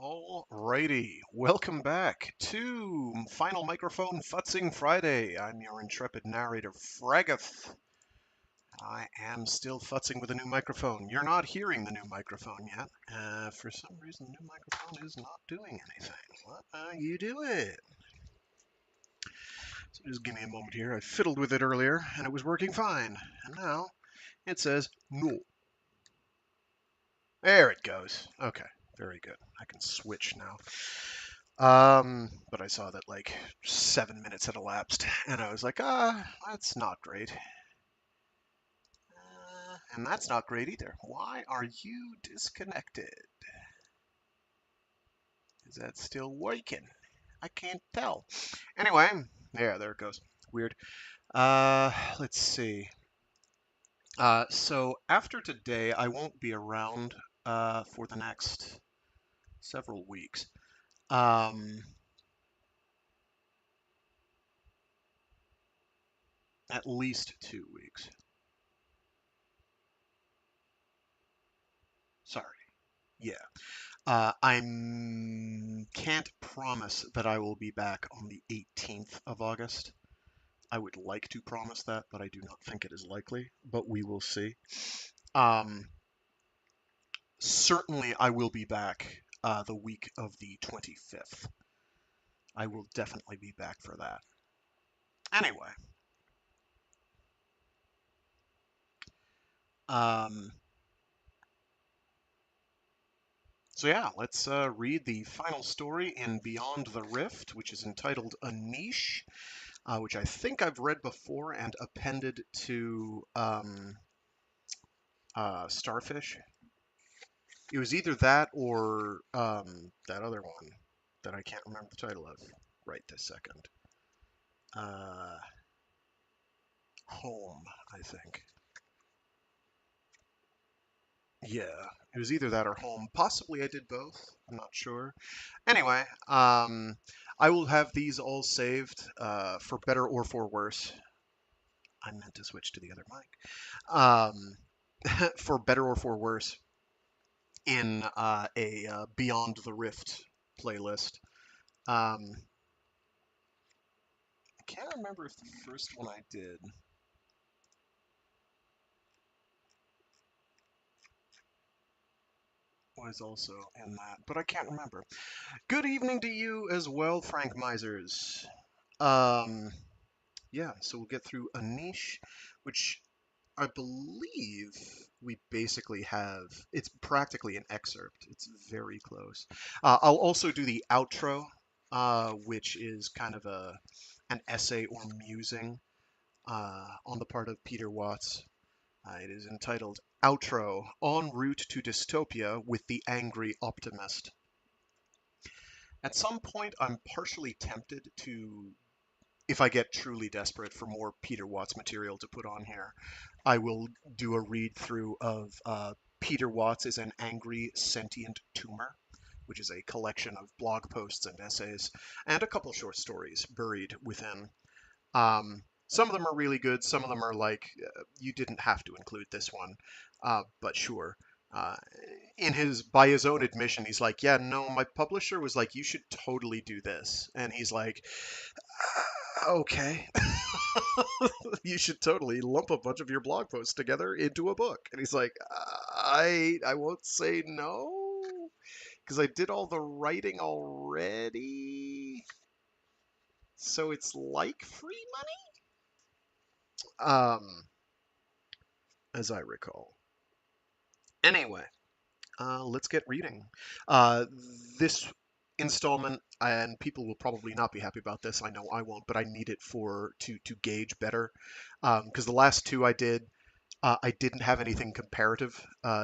Alrighty, welcome back to Final Microphone Futzing Friday. I'm your intrepid narrator, Fragath. I am still futzing with a new microphone. You're not hearing the new microphone yet. For some reason, the new microphone is not doing anything. What are you doing? So just give me a moment here. I fiddled with it earlier, and it was working fine. And now it says no. There it goes. Okay, very good. I can switch now. But I saw that like 7 minutes had elapsed, and I was like, that's not great. And that's not great either. Why are you disconnected? Is that still working? I can't tell. Anyway, yeah, there it goes. Weird. Let's see. So after today, I won't be around for the next several weeks. At least 2 weeks. Sorry. Yeah. I can't promise that I will be back on the 18th of August. I would like to promise that, but I do not think it is likely, but we will see. Um, Certainly, I will be back the week of the 25th. I will definitely be back for that. Anyway, um, so yeah, let's read the final story in Beyond the Rift, which is entitled A Niche, which I think I've read before and appended to Starfish. It was either that or that other one that I can't remember the title of right this second. Uh, Home, I think. Yeah, it was either that or Home. Possibly I did both. I'm not sure. Anyway, I will have these all saved for better or for worse. I meant to switch to the other mic. For better or for worse in a Beyond the Rift playlist. Um, I can't remember if the first one I did was also in that, but I can't remember. Good evening to you as well, Frank Misers. Um, yeah, so we'll get through a niche, which I believe we basically have. It's practically an excerpt. It's very close. I'll also do the outro, which is kind of an essay or musing on the part of Peter Watts. It is entitled Outro En Route to Dystopia with the Angry Optimist. At some point, I'm partially tempted to, if I get truly desperate for more Peter Watts material to put on here, I will do a read through of Peter Watts is an Angry Sentient Tumor, which is a collection of blog posts and essays, and a couple short stories buried within. Some of them are really good. Some of them are like, you didn't have to include this one, but sure. Uh, by his own admission, he's like, yeah, no, my publisher was like, you should totally do this, and he's like, okay, you should totally lump a bunch of your blog posts together into a book, and he's like, I won't say no because I did all the writing already, so it's like free money. As I recall. Anyway, let's get reading. Uh, this installment, and people will probably not be happy about this. I know I won't, but I need it for to gauge better. Because the last two I did, I didn't have anything comparative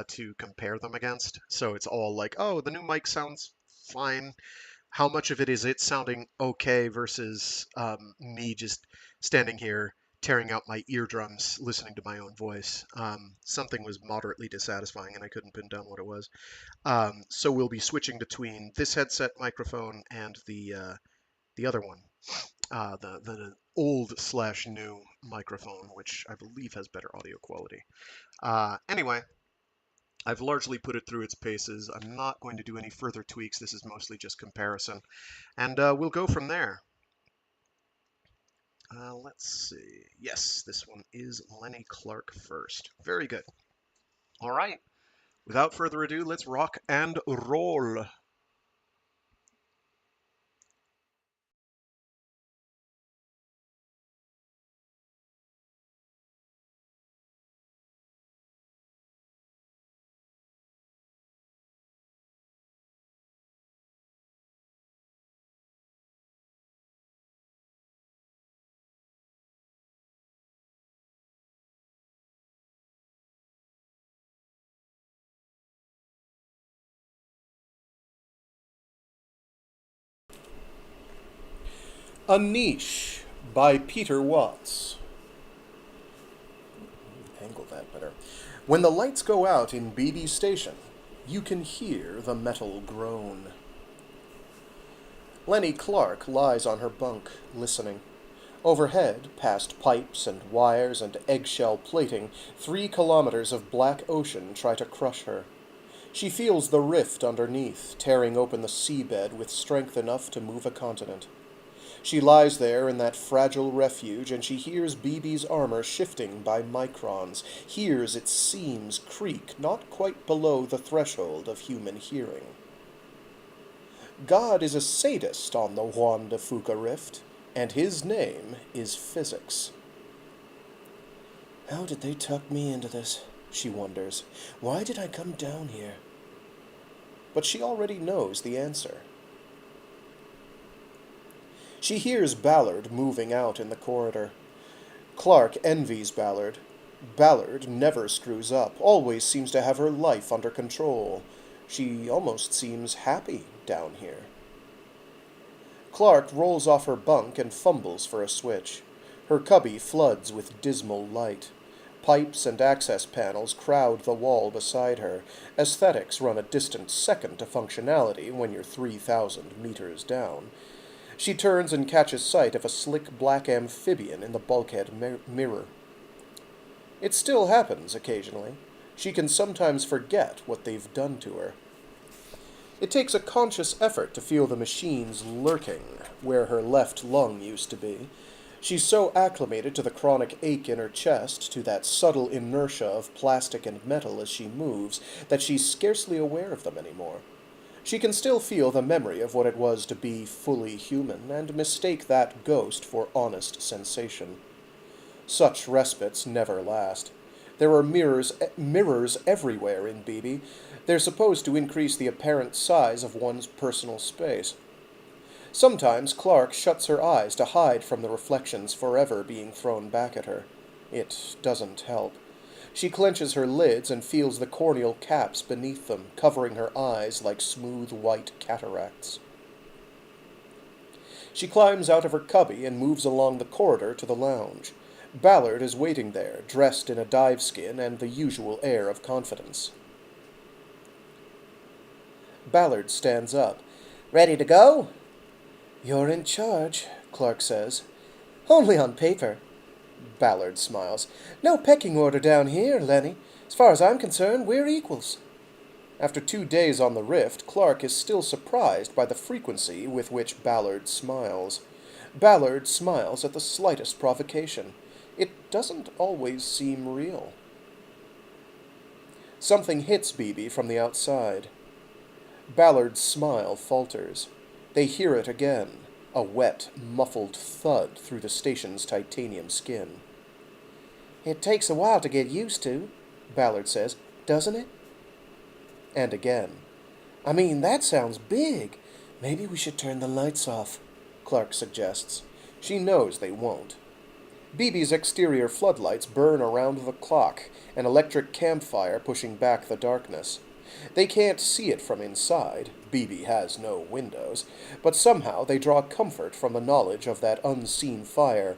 to compare them against. So it's all like, oh, the new mic sounds fine. How much of it is it sounding okay versus me just standing here tearing out my eardrums listening to my own voice. Something was moderately dissatisfying and I couldn't pin down what it was. So we'll be switching between this headset microphone and the other one, the old/new microphone, which I believe has better audio quality. Anyway, I've largely put it through its paces. I'm not going to do any further tweaks. This is mostly just comparison. And we'll go from there. Let's see. Yes, this one is Lenny Clark first. Very good. All right. Without further ado, let's rock and roll. A Niche by Peter Watts. Angle that better. When the lights go out in BB Station, you can hear the metal groan. Lenny Clark lies on her bunk, listening. Overhead, past pipes and wires and eggshell plating, 3 kilometers of black ocean try to crush her. She feels the rift underneath, tearing open the seabed with strength enough to move a continent. She lies there in that fragile refuge, and she hears BB's armor shifting by microns, hears its seams creak not quite below the threshold of human hearing. God is a sadist on the Juan de Fuca rift, and his name is physics. How did they tuck me into this? She wonders. Why did I come down here? But she already knows the answer. She hears Ballard moving out in the corridor. Clark envies Ballard. Ballard never screws up, always seems to have her life under control. She almost seems happy down here. Clark rolls off her bunk and fumbles for a switch. Her cubby floods with dismal light. Pipes and access panels crowd the wall beside her. Aesthetics run a distant second to functionality when you're 3,000 meters down. She turns and catches sight of a slick black amphibian in the bulkhead mirror. It still happens occasionally. She can sometimes forget what they've done to her. It takes a conscious effort to feel the machines lurking where her left lung used to be. She's so acclimated to the chronic ache in her chest, to that subtle inertia of plastic and metal as she moves, that she's scarcely aware of them anymore. She can still feel the memory of what it was to be fully human, and mistake that ghost for honest sensation. Such respites never last. There are mirrors everywhere in BB. They're supposed to increase the apparent size of one's personal space. Sometimes Clark shuts her eyes to hide from the reflections forever being thrown back at her. It doesn't help. She clenches her lids and feels the corneal caps beneath them, covering her eyes like smooth white cataracts. She climbs out of her cubby and moves along the corridor to the lounge. Ballard is waiting there, dressed in a dive skin and the usual air of confidence. Ballard stands up. Ready to go? You're in charge, Clark says. Only on paper. Ballard smiles. No pecking order down here, Lenny. As far as I'm concerned, we're equals. After 2 days on the rift, Clark is still surprised by the frequency with which Ballard smiles. Ballard smiles at the slightest provocation. It doesn't always seem real. Something hits BB from the outside. Ballard's smile falters. They hear it again, a wet, muffled thud through the station's titanium skin. It takes a while to get used to, Ballard says, doesn't it? And again. I mean, that sounds big. Maybe we should turn the lights off, Clark suggests. She knows they won't. BB's exterior floodlights burn around the clock, an electric campfire pushing back the darkness. They can't see it from inside. BB has no windows, but somehow they draw comfort from the knowledge of that unseen fire,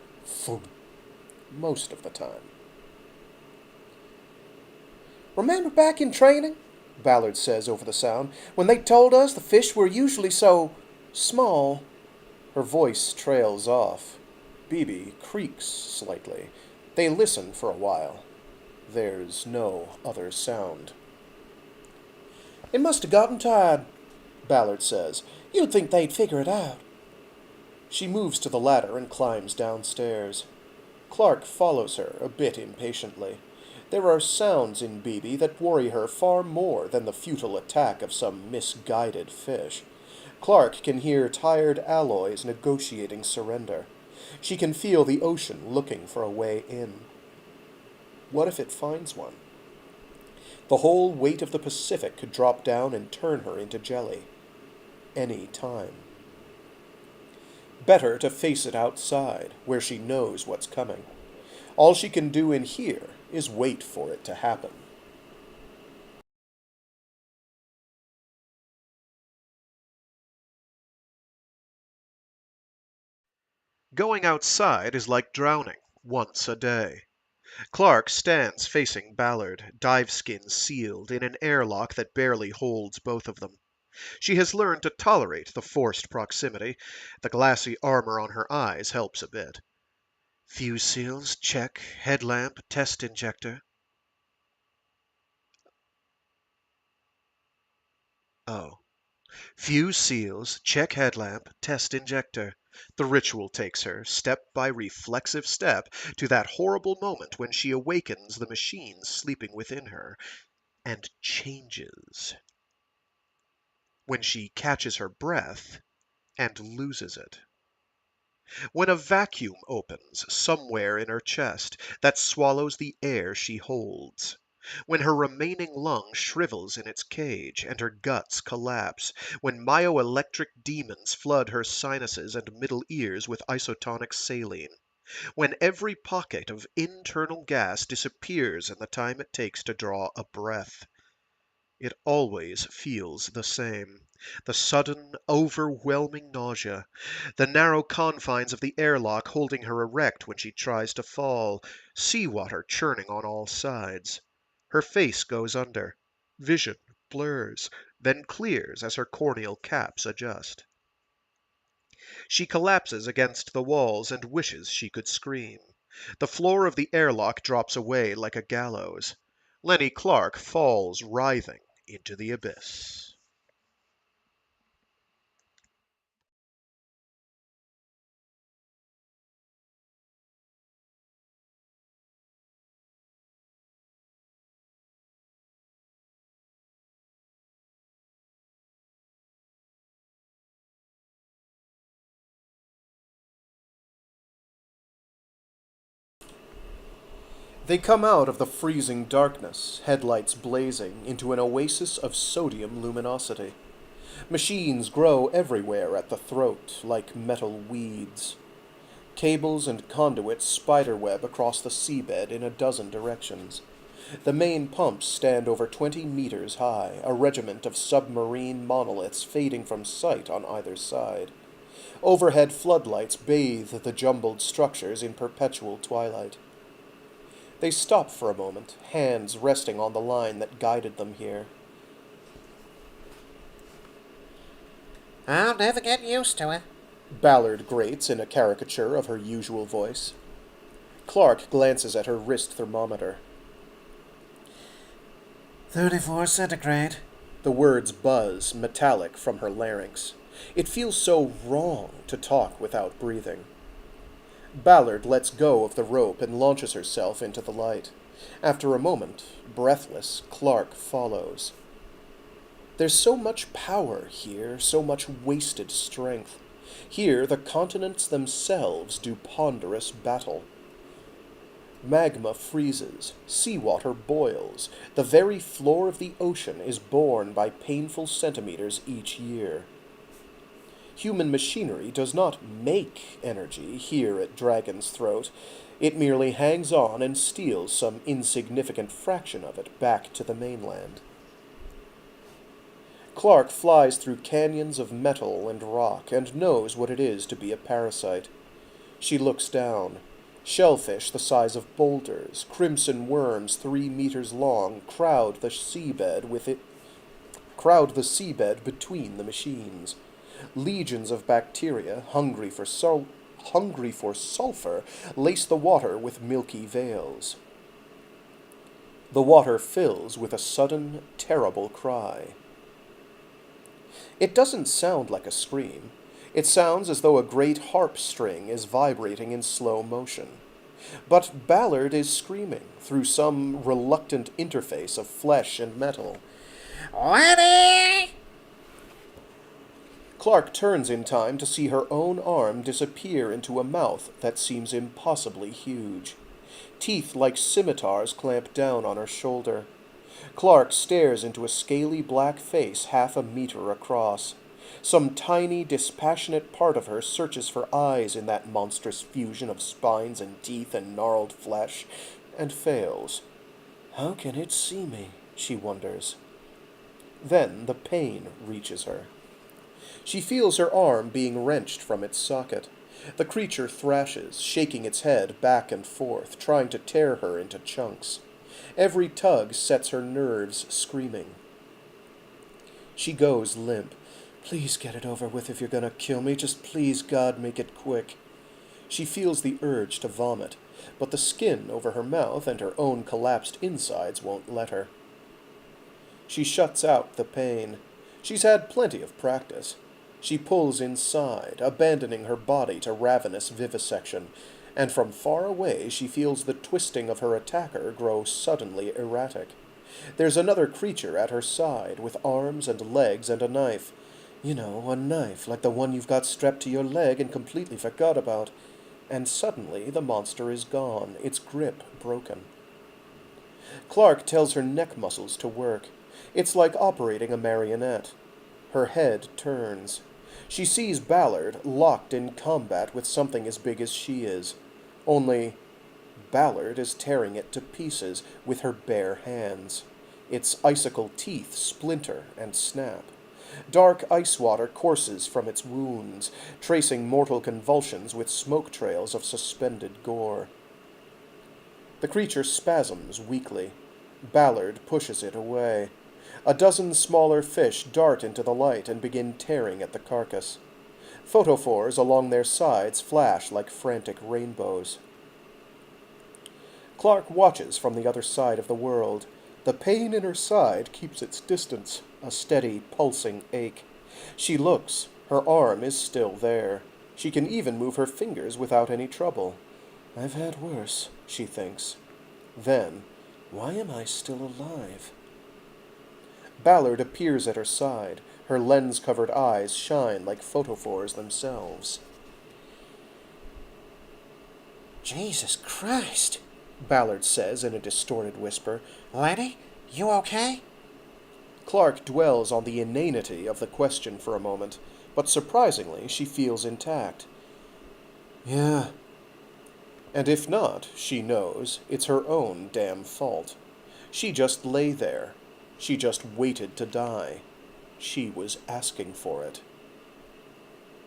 most of the time. Remember back in training, Ballard says over the sound, when they told us the fish were usually so small? Her voice trails off. BB creaks slightly. They listen for a while. There's no other sound. They must have gotten tired, Ballard says. You'd think they'd figure it out. She moves to the ladder and climbs downstairs. Clark follows her, a bit impatiently. There are sounds in Beebe that worry her far more than the futile attack of some misguided fish. Clark can hear tired alloys negotiating surrender. She can feel the ocean looking for a way in. What if it finds one? The whole weight of the Pacific could drop down and turn her into jelly. Any time. Better to face it outside, where she knows what's coming. All she can do in here is wait for it to happen. Going outside is like drowning once a day. Clark stands facing Ballard, diveskins sealed in an airlock that barely holds both of them. She has learned to tolerate the forced proximity. The glassy armor on her eyes helps a bit. Fuse seals, check. Headlamp, test injector. Oh. Fuse seals, check headlamp, test injector. The ritual takes her, step by reflexive step, to that horrible moment when she awakens the machines sleeping within her, and changes. When she catches her breath and loses it. When a vacuum opens somewhere in her chest that swallows the air she holds. When her remaining lung shrivels in its cage and her guts collapse. When myoelectric demons flood her sinuses and middle ears with isotonic saline. When every pocket of internal gas disappears in the time it takes to draw a breath. It always feels the same. The sudden, overwhelming nausea. The narrow confines of the airlock holding her erect when she tries to fall. Seawater churning on all sides. Her face goes under. Vision blurs, then clears as her corneal caps adjust. She collapses against the walls and wishes she could scream. The floor of the airlock drops away like a gallows. Lenny Clark falls writhing into the abyss. They come out of the freezing darkness, headlights blazing, into an oasis of sodium luminosity. Machines grow everywhere at the throat, like metal weeds. Cables and conduits spiderweb across the seabed in a dozen directions. The main pumps stand over 20 meters high, a regiment of submarine monoliths fading from sight on either side. Overhead floodlights bathe the jumbled structures in perpetual twilight. They stop for a moment, hands resting on the line that guided them here. I'll never get used to it. Ballard grates in a caricature of her usual voice. Clark glances at her wrist thermometer. 34 centigrade. The words buzz, metallic, from her larynx. It feels so wrong to talk without breathing. Ballard lets go of the rope and launches herself into the light. After a moment, breathless, Clark follows. There's so much power here, so much wasted strength. Here, the continents themselves do ponderous battle. Magma freezes, seawater boils, the very floor of the ocean is borne by painful centimeters each year. Human machinery does not make energy here at Dragon's Throat. It merely hangs on and steals some insignificant fraction of it back to the mainland. Clark flies through canyons of metal and rock and knows what it is to be a parasite. She looks down. Shellfish the size of boulders, crimson worms 3 meters long, crowd the seabed between the machines. Legions of bacteria, hungry for sulfur, lace the water with milky veils. The water fills with a sudden, terrible cry. It doesn't sound like a scream. It sounds as though a great harp string is vibrating in slow motion. But Ballard is screaming through some reluctant interface of flesh and metal. Lenny! Clark turns in time to see her own arm disappear into a mouth that seems impossibly huge. Teeth like scimitars clamp down on her shoulder. Clark stares into a scaly black face half a meter across. Some tiny, dispassionate part of her searches for eyes in that monstrous fusion of spines and teeth and gnarled flesh, and fails. How can it see me? She wonders. Then the pain reaches her. She feels her arm being wrenched from its socket. The creature thrashes, shaking its head back and forth, trying to tear her into chunks. Every tug sets her nerves screaming. She goes limp. Please get it over with if you're gonna kill me. Just please, God, make it quick. She feels the urge to vomit, but the skin over her mouth and her own collapsed insides won't let her. She shuts out the pain. She's had plenty of practice. She pulls inside, abandoning her body to ravenous vivisection, and from far away she feels the twisting of her attacker grow suddenly erratic. There's another creature at her side, with arms and legs and a knife. You know, a knife like the one you've got strapped to your leg and completely forgot about. And suddenly the monster is gone, its grip broken. Clark tells her neck muscles to work. It's like operating a marionette. Her head turns. She sees Ballard locked in combat with something as big as she is. Only Ballard is tearing it to pieces with her bare hands. Its icicle teeth splinter and snap. Dark ice water courses from its wounds, tracing mortal convulsions with smoke trails of suspended gore. The creature spasms weakly. Ballard pushes it away. A dozen smaller fish dart into the light and begin tearing at the carcass. Photophores along their sides flash like frantic rainbows. Clark watches from the other side of the world. The pain in her side keeps its distance, a steady, pulsing ache. She looks. Her arm is still there. She can even move her fingers without any trouble. I've had worse, she thinks. Then, why am I still alive? Ballard appears at her side. Her lens-covered eyes shine like photophores themselves. Jesus Christ! Ballard says in a distorted whisper. Lenny, you okay? Clark dwells on the inanity of the question for a moment, but surprisingly she feels intact. Yeah. And if not, she knows, it's her own damn fault. She just lay there. She just waited to die. She was asking for it.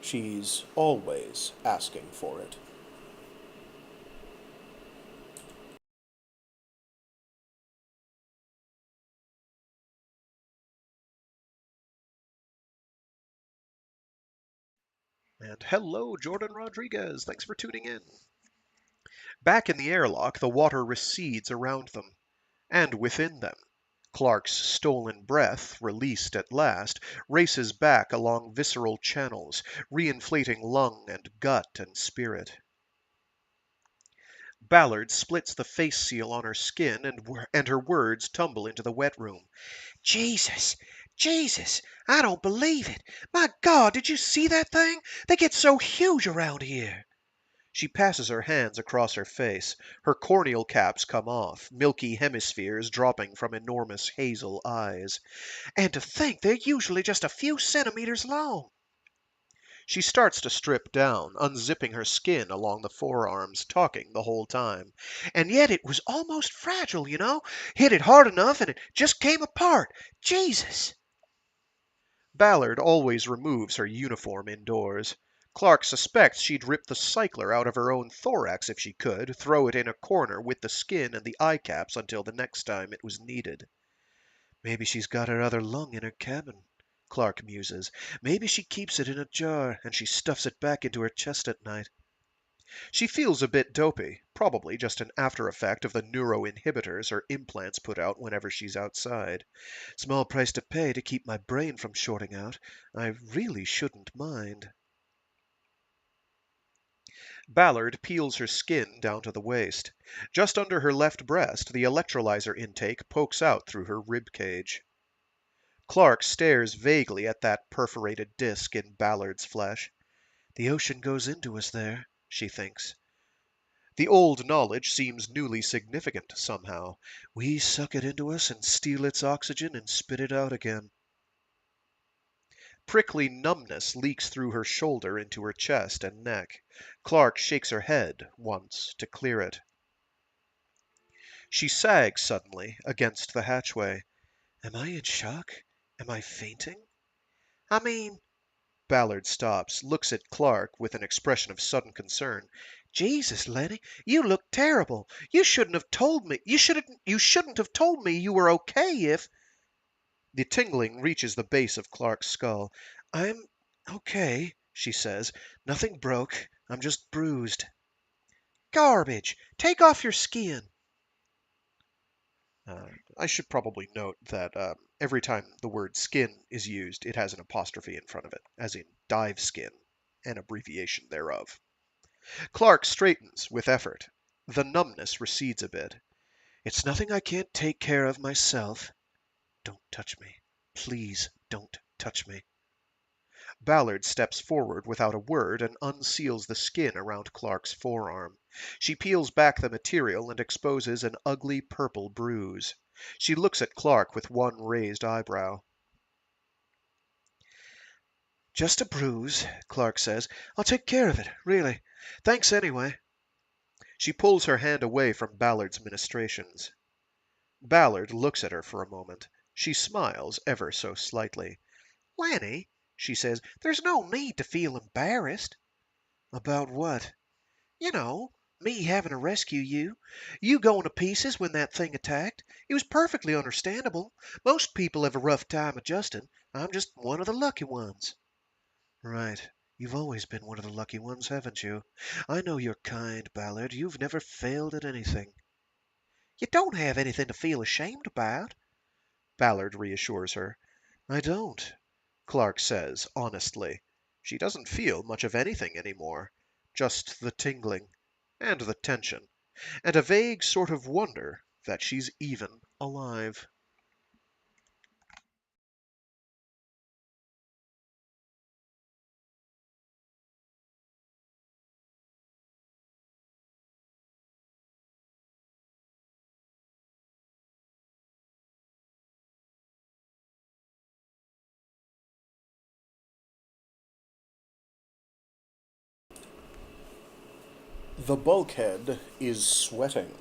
She's always asking for it. And hello, Jordan Rodriguez. Thanks for tuning in. Back in the airlock, the water recedes around them, and within them. Clark's stolen breath, released at last, races back along visceral channels, reinflating lung and gut and spirit. Ballard splits the face seal on her skin, and her words tumble into the wet room. Jesus! Jesus! I don't believe it! My God, did you see that thing? They get so huge around here. She passes her hands across her face. Her corneal caps come off, milky hemispheres dropping from enormous hazel eyes. And to think they're usually just a few centimeters long. She starts to strip down, unzipping her skin along the forearms, talking the whole time. And yet it was almost fragile, you know? Hit it hard enough and it just came apart. Jesus! Ballard always removes her uniform indoors. Clark suspects she'd rip the cycler out of her own thorax if she could, throw it in a corner with the skin and the eye caps until the next time it was needed. Maybe she's got her other lung in her cabin, Clark muses. Maybe she keeps it in a jar and she stuffs it back into her chest at night. She feels a bit dopey, probably just an after effect of the neuroinhibitors or implants put out whenever she's outside. Small price to pay to keep my brain from shorting out. I really shouldn't mind. Ballard peels her skin down to the waist. Just under her left breast, the electrolyzer intake pokes out through her rib cage. Clark stares vaguely at that perforated disc in Ballard's flesh. The ocean goes into us there, she thinks. The old knowledge seems newly significant somehow. We suck it into us and steal its oxygen and spit it out again. Prickly numbness leaks through her shoulder into her chest and neck. Clark shakes her head once to clear it. She sags suddenly against the hatchway. Am I in shock? Am I fainting? I mean, Ballard stops, looks at Clark with an expression of sudden concern. Jesus, Lenny, you look terrible. You shouldn't have told me. You shouldn't have told me you were okay if. The tingling reaches the base of Clark's skull. I'm okay, she says. Nothing broke. I'm just bruised. Garbage. Take off your skin. Uh, I should probably note that every time the word skin is used, it has an apostrophe in front of it, as in dive skin, an abbreviation thereof. Clark straightens with effort. The numbness recedes a bit. It's nothing I can't take care of myself. Don't touch me. Please don't touch me. Ballard steps forward without a word and unseals the skin around Clark's forearm. She peels back the material and exposes an ugly purple bruise. She looks at Clark with one raised eyebrow. Just a bruise, Clark says. I'll take care of it, really. Thanks anyway. She pulls her hand away from Ballard's ministrations. Ballard looks at her for a moment. She smiles ever so slightly. Lanny, she says, there's no need to feel embarrassed. About what? You know, me having to rescue you. You going to pieces when that thing attacked. It was perfectly understandable. Most people have a rough time adjusting. I'm just one of the lucky ones. Right. You've always been one of the lucky ones, haven't you? I know you're kind, Ballard. You've never failed at anything. You don't have anything to feel ashamed about, Ballard reassures her. I don't, Clark says honestly. She doesn't feel much of anything anymore. Just the tingling, and the tension, and a vague sort of wonder that she's even alive. The bulkhead is sweating.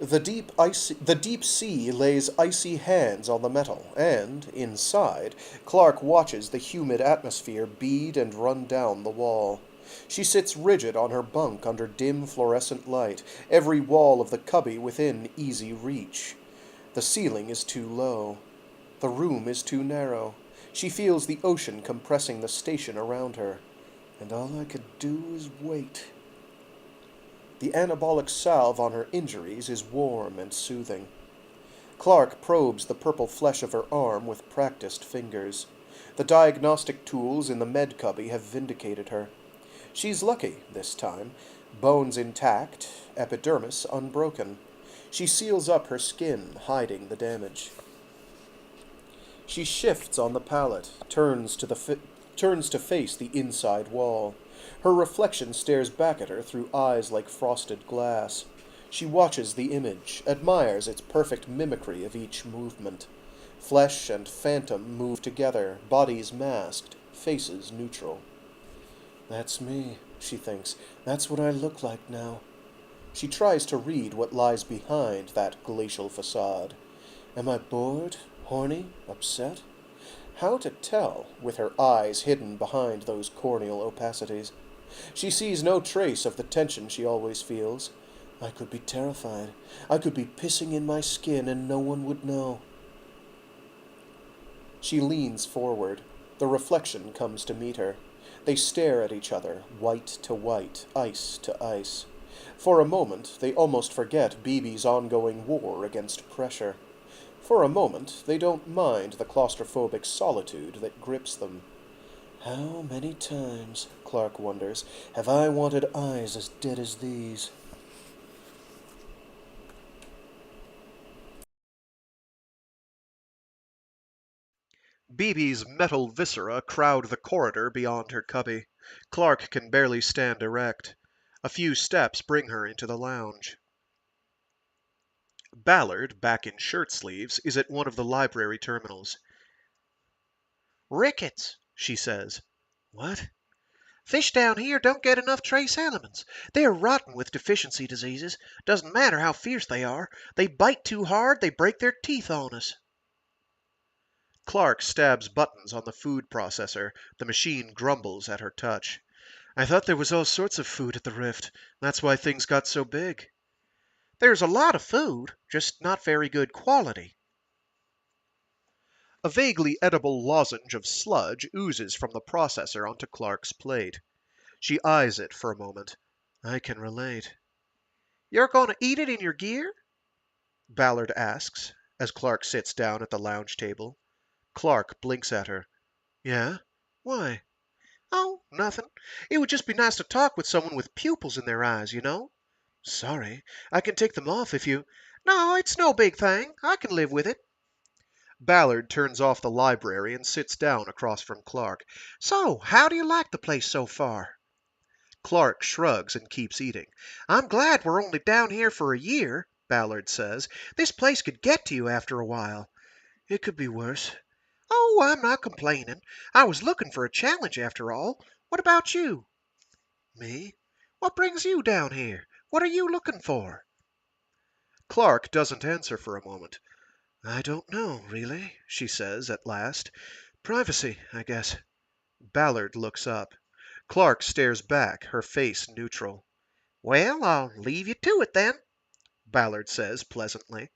The deep sea lays icy hands on the metal, and, inside, Clark watches the humid atmosphere bead and run down the wall. She sits rigid on her bunk under dim fluorescent light, every wall of the cubby within easy reach. The ceiling is too low. The room is too narrow. She feels the ocean compressing the station around her, and all I could do is wait. The anabolic salve on her injuries is warm and soothing. Clark probes the purple flesh of her arm with practiced fingers. The diagnostic tools in the med cubby have vindicated her. She's lucky this time. Bones intact, epidermis unbroken. She seals up her skin, hiding the damage. She shifts on the pallet, turns to face the inside wall. Her reflection stares back at her through eyes like frosted glass. She watches the image, admires its perfect mimicry of each movement. Flesh and phantom move together, bodies masked, faces neutral. That's me, she thinks. That's what I look like now. She tries to read what lies behind that glacial facade. Am I bored, horny, upset? How to tell, with her eyes hidden behind those corneal opacities? She sees no trace of the tension she always feels. I could be terrified. I could be pissing in my skin and no one would know. She leans forward. The reflection comes to meet her. They stare at each other, white to white, ice to ice. For a moment, they almost forget BB's ongoing war against pressure. For a moment, they don't mind the claustrophobic solitude that grips them. How many times, Clark wonders, have I wanted eyes as dead as these? BB's metal viscera crowd the corridor beyond her cubby. Clark can barely stand erect. A few steps bring her into the lounge. Ballard, back in shirt sleeves, is at one of the library terminals. Rickets, She says. what? Fish down here don't get enough trace elements. They're rotten with deficiency diseases. Doesn't matter how fierce they are. They bite too hard, they break their teeth on us. Clark stabs buttons on the food processor. The machine grumbles at her touch. I thought there was all sorts of food at the Rift. That's why things got so big. There's a lot of food, just not very good quality. A vaguely edible lozenge of sludge oozes from the processor onto Clark's plate. She eyes it for a moment. I can relate. You're going to eat it in your gear? Ballard asks, as Clark sits down at the lounge table. Clark blinks at her. Yeah? Why? Oh, nothing. It would just be nice to talk with someone with pupils in their eyes, you know. Sorry. I can take them off if you... No, it's no big thing. I can live with it. Ballard turns off the library and sits down across from Clark. So, how do you like the place so far? Clark shrugs and keeps eating. I'm glad we're only down here for a year, Ballard says. This place could get to you after a while. It could be worse. Oh, I'm not complaining. I was looking for a challenge after all. What about you? Me? What brings you down here? What are you looking for? Clark doesn't answer for a moment. I don't know, really, she says at last. Privacy, I guess. Ballard looks up. Clark stares back, her face neutral. Well, I'll leave you to it then, Ballard says pleasantly.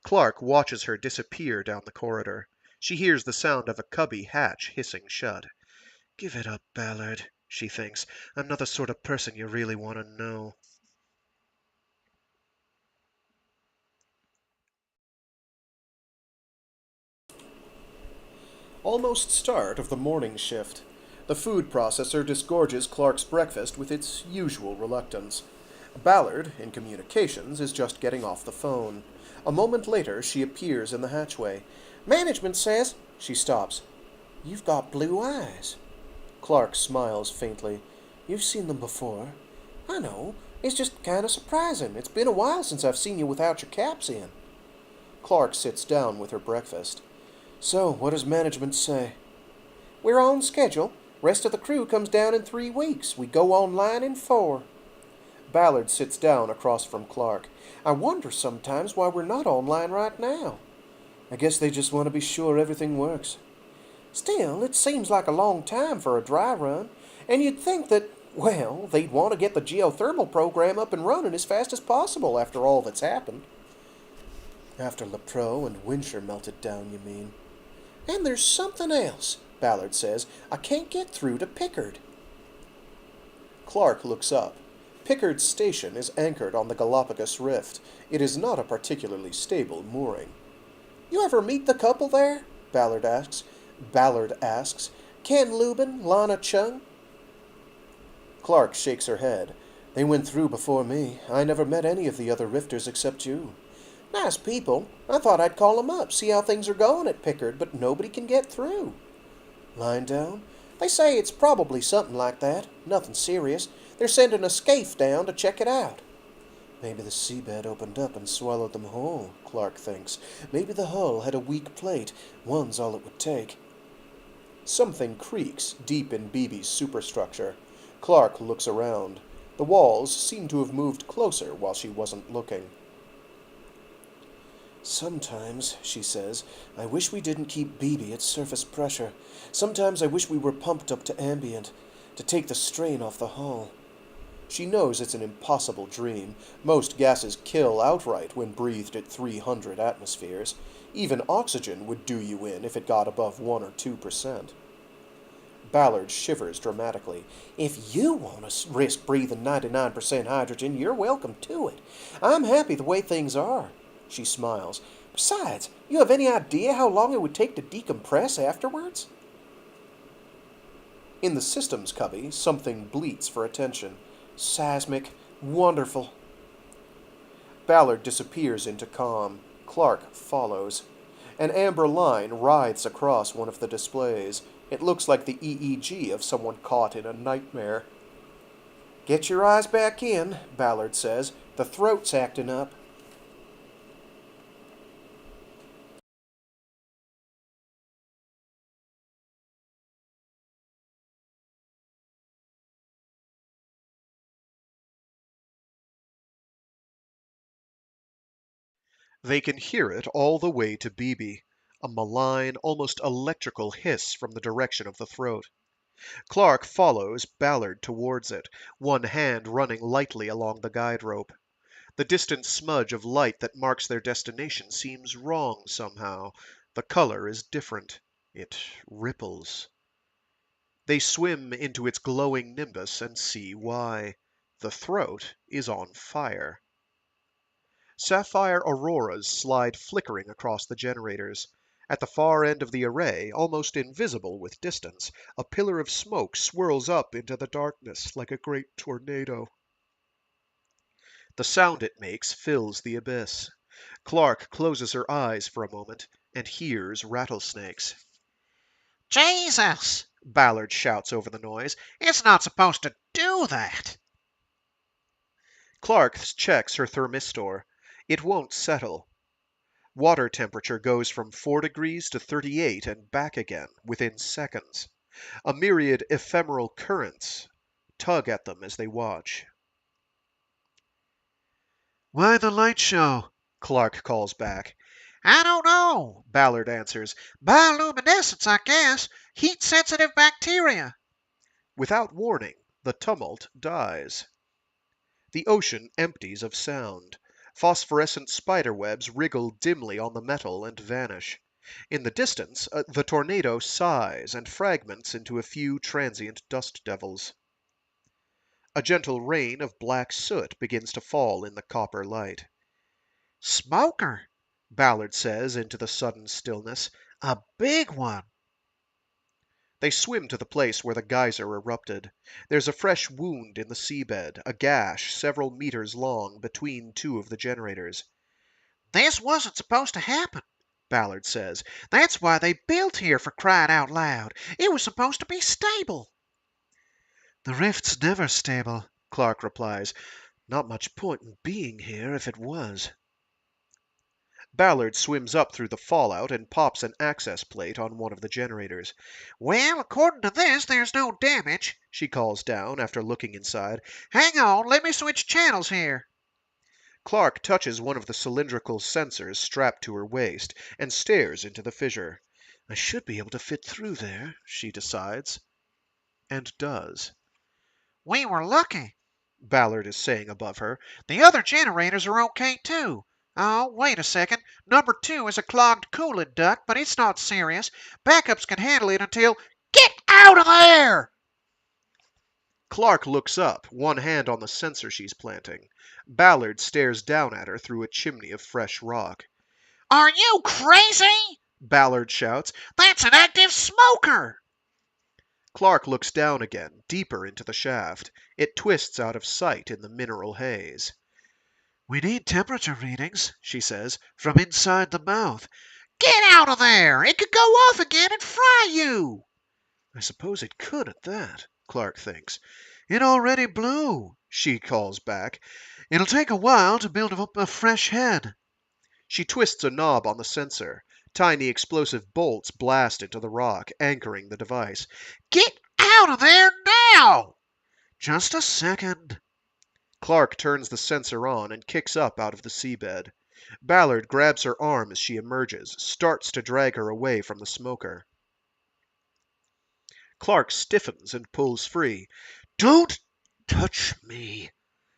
Clark watches her disappear down the corridor. She hears the sound of a cubby hatch hissing shut. Give it up, Ballard, she thinks. I'm not the sort of person you really want to know. Almost start of the morning shift. The food processor disgorges Clark's breakfast with its usual reluctance. Ballard, in communications, is just getting off the phone. A moment later, she appears in the hatchway. Management says... She stops. You've got blue eyes. Clark smiles faintly. You've seen them before. I know. It's just kind of surprising. It's been a while since I've seen you without your caps in. Clark sits down with her breakfast. So, what does management say? We're on schedule. Rest of the crew comes down in 3 weeks. We go online in 4. Ballard sits down across from Clark. I wonder sometimes why we're not online right now. I guess they just want to be sure everything works. Still, it seems like a long time for a dry run, and you'd think that, well, they'd want to get the geothermal program up and running as fast as possible after all that's happened. After LaPro and Wincher melted down, you mean? And there's something else, Ballard says. I can't get through to Pickard. Clark looks up. Pickard's station is anchored on the Galapagos Rift. It is not a particularly stable mooring. You ever meet the couple there? Ballard asks. Ken Lubin, Lana Chung? Clark shakes her head. They went through before me. I never met any of the other Rifters except you. Nice people. I thought I'd call 'em up, see how things are going at Pickard, but nobody can get through. Lying down? They say it's probably something like that. Nothing serious. They're sending a scaife down to check it out. Maybe the seabed opened up and swallowed them whole, Clark thinks. Maybe the hull had a weak plate. One's all it would take. Something creaks deep in BB's superstructure. Clark looks around. The walls seem to have moved closer while she wasn't looking. Sometimes, she says, I wish we didn't keep BB at surface pressure. Sometimes I wish we were pumped up to ambient, to take the strain off the hull. She knows it's an impossible dream. Most gases kill outright when breathed at 300 atmospheres. Even oxygen would do you in if it got above 1 or 2%. Ballard shivers dramatically. If you want to risk breathing 99% hydrogen, you're welcome to it. I'm happy the way things are. She smiles. Besides, you have any idea how long it would take to decompress afterwards? In the systems cubby, something bleats for attention. Seismic. Wonderful. Ballard disappears into calm. Clark follows. An amber line writhes across one of the displays. It looks like the EEG of someone caught in a nightmare. Get your eyes back in, Ballard says. The throat's acting up. They can hear it all the way to BB, a malign, almost electrical hiss from the direction of the throat. Clark follows Ballard towards it, one hand running lightly along the guide rope. The distant smudge of light that marks their destination seems wrong somehow. The color is different. It ripples. They swim into its glowing nimbus and see why. The throat is on fire. Sapphire auroras slide flickering across the generators. At the far end of the array, almost invisible with distance, a pillar of smoke swirls up into the darkness like a great tornado. The sound it makes fills the abyss. Clark closes her eyes for a moment and hears rattlesnakes. Jesus! Ballard shouts over the noise. It's not supposed to do that. Clark checks her thermistor. It won't settle. Water temperature goes from 4 degrees to 38 and back again within seconds. A myriad ephemeral currents tug at them as they watch. Why the light show? Clark calls back. I don't know, Ballard answers. Bioluminescence, I guess. Heat-sensitive bacteria. Without warning, the tumult dies. The ocean empties of sound. Phosphorescent spiderwebs wriggle dimly on the metal and vanish. In the distance, the tornado sighs and fragments into a few transient dust devils. A gentle rain of black soot begins to fall in the copper light. Smoker, Ballard says into the sudden stillness. A big one. They swim to the place where the geyser erupted. There's a fresh wound in the seabed, a gash several meters long between two of the generators. This wasn't supposed to happen, Ballard says. That's why they built here, for crying out loud. It was supposed to be stable. The rift's never stable, Clark replies. Not much point in being here if it was. Ballard swims up through the fallout and pops an access plate on one of the generators. Well, according to this, there's no damage, she calls down after looking inside. Hang on, let me switch channels here. Clark touches one of the cylindrical sensors strapped to her waist and stares into the fissure. I should be able to fit through there, she decides. And does. We were lucky, Ballard is saying above her. The other generators are okay, too. Oh, wait a second. Number 2 is a clogged coolant duct, but it's not serious. Backups can handle it until... Get out of there! Clark looks up, one hand on the sensor she's planting. Ballard stares down at her through a chimney of fresh rock. Are you crazy? Ballard shouts. That's an active smoker! Clark looks down again, deeper into the shaft. It twists out of sight in the mineral haze. We need temperature readings, she says, from inside the mouth. Get out of there! It could go off again and fry you! I suppose it could at that, Clark thinks. It already blew, she calls back. It'll take a while to build up a fresh head. She twists a knob on the sensor. Tiny explosive bolts blast into the rock, anchoring the device. Get out of there now! Just a second. Clark turns the sensor on and kicks up out of the seabed. Ballard grabs her arm as she emerges, starts to drag her away from the smoker. Clark stiffens and pulls free. Don't touch me.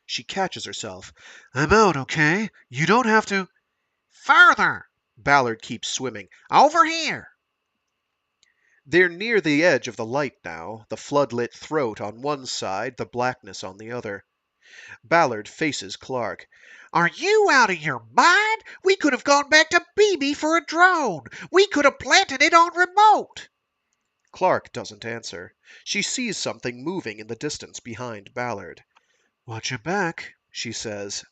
She catches herself. I'm out, okay? You don't have to... Further! Ballard keeps swimming. Over here! They're near the edge of the light now, the floodlit throat on one side, the blackness on the other. Ballard faces Clark. Are you out of your mind? We could have gone back to BB for a drone. We could have planted it on remote. Clark doesn't answer. She sees something moving in the distance behind Ballard. Watch your back, She says.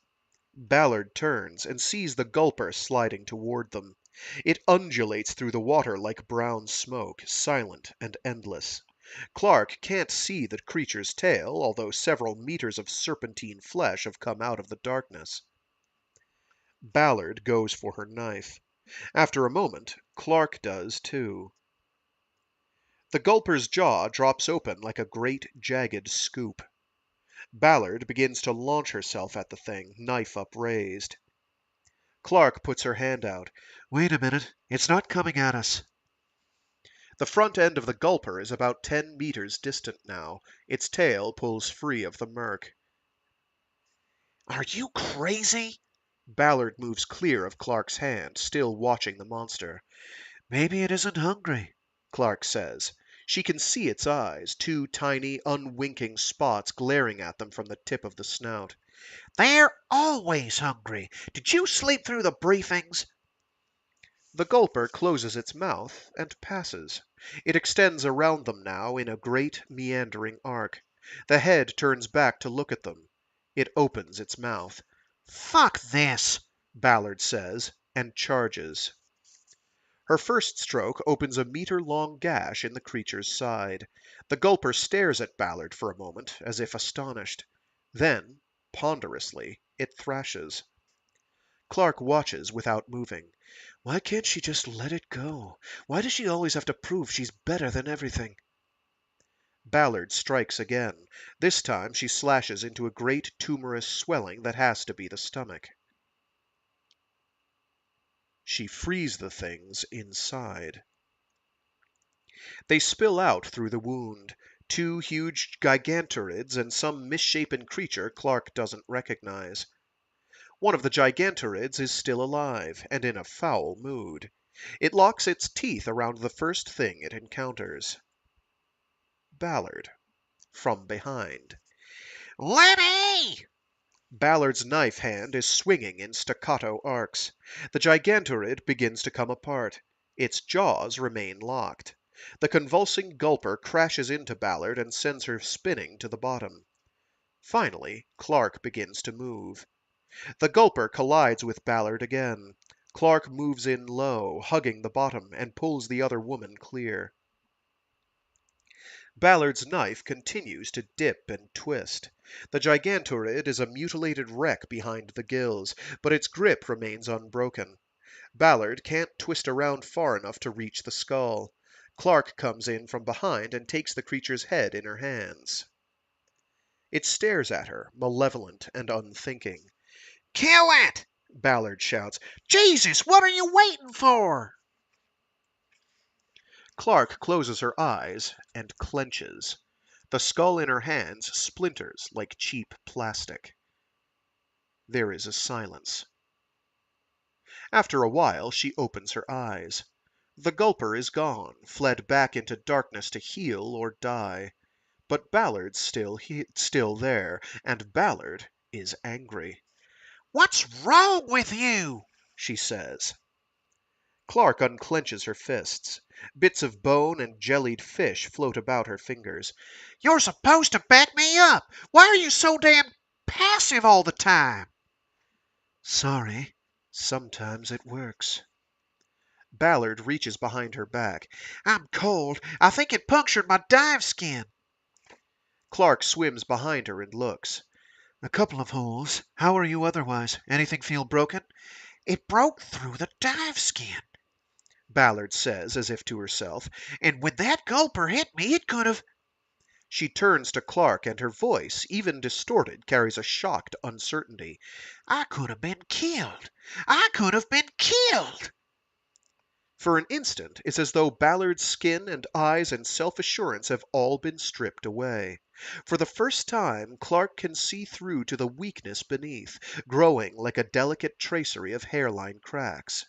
Ballard turns and sees the gulper sliding toward them. It undulates through the water like brown smoke, silent and endless. Clark can't see the creature's tail, although several meters of serpentine flesh have come out of the darkness. Ballard goes for her knife. After a moment, Clark does too. The gulper's jaw drops open like a great jagged scoop. Ballard begins to launch herself at the thing, knife upraised. Clark puts her hand out. Wait a minute. It's not coming at us. The front end of the gulper is about 10 meters distant now. Its tail pulls free of the murk. Are you crazy? Ballard moves clear of Clark's hand, still watching the monster. Maybe it isn't hungry, Clark says. She can see its eyes, two tiny, unwinking spots glaring at them from the tip of the snout. They're always hungry. Did you sleep through the briefings? The gulper closes its mouth and passes. It extends around them now in a great meandering arc. The head turns back to look at them. It opens its mouth. Fuck this, Ballard says, and charges. Her first stroke opens a meter-long gash in the creature's side. The gulper stares at Ballard for a moment, as if astonished. Then, ponderously, it thrashes. Clark watches without moving. Why can't she just let it go? Why does she always have to prove she's better than everything? Ballard strikes again. This time she slashes into a great tumorous swelling that has to be the stomach. She frees the things inside. They spill out through the wound. Two huge gigantorids and some misshapen creature Clark doesn't recognize. One of the gigantorids is still alive, and in a foul mood. It locks its teeth around the first thing it encounters. Ballard. From behind. Lenny! Ballard's knife hand is swinging in staccato arcs. The gigantorid begins to come apart. Its jaws remain locked. The convulsing gulper crashes into Ballard and sends her spinning to the bottom. Finally, Clark begins to move. The gulper collides with Ballard again. Clark moves in low, hugging the bottom, and pulls the other woman clear. Ballard's knife continues to dip and twist. The gigantorid is a mutilated wreck behind the gills, but its grip remains unbroken. Ballard can't twist around far enough to reach the skull. Clark comes in from behind and takes the creature's head in her hands. It stares at her, malevolent and unthinking. Kill it! Ballard shouts. Jesus, what are you waiting for? Clark closes her eyes and clenches. The skull in her hands splinters like cheap plastic. There is a silence. After a while, she opens her eyes. The gulper is gone, fled back into darkness to heal or die. But Ballard's still there, and Ballard is angry. What's wrong with you? She says. Clark unclenches her fists. Bits of bone and jellied fish float about her fingers. You're supposed to back me up. Why are you so damn passive all the time? Sorry. Sometimes it works. Ballard reaches behind her back. I'm cold. I think it punctured my dive skin. Clark swims behind her and looks. A couple of holes. How are you otherwise? Anything feel broken? It broke through the dive skin, Ballard says, as if to herself. and when that gulper hit me, it could have. She turns to Clark, and her voice, even distorted, carries a shocked uncertainty. I could have been killed. I could have been killed. For an instant, it's as though Ballard's skin and eyes and self-assurance have all been stripped away. For the first time, Clark can see through to the weakness beneath, growing like a delicate tracery of hairline cracks.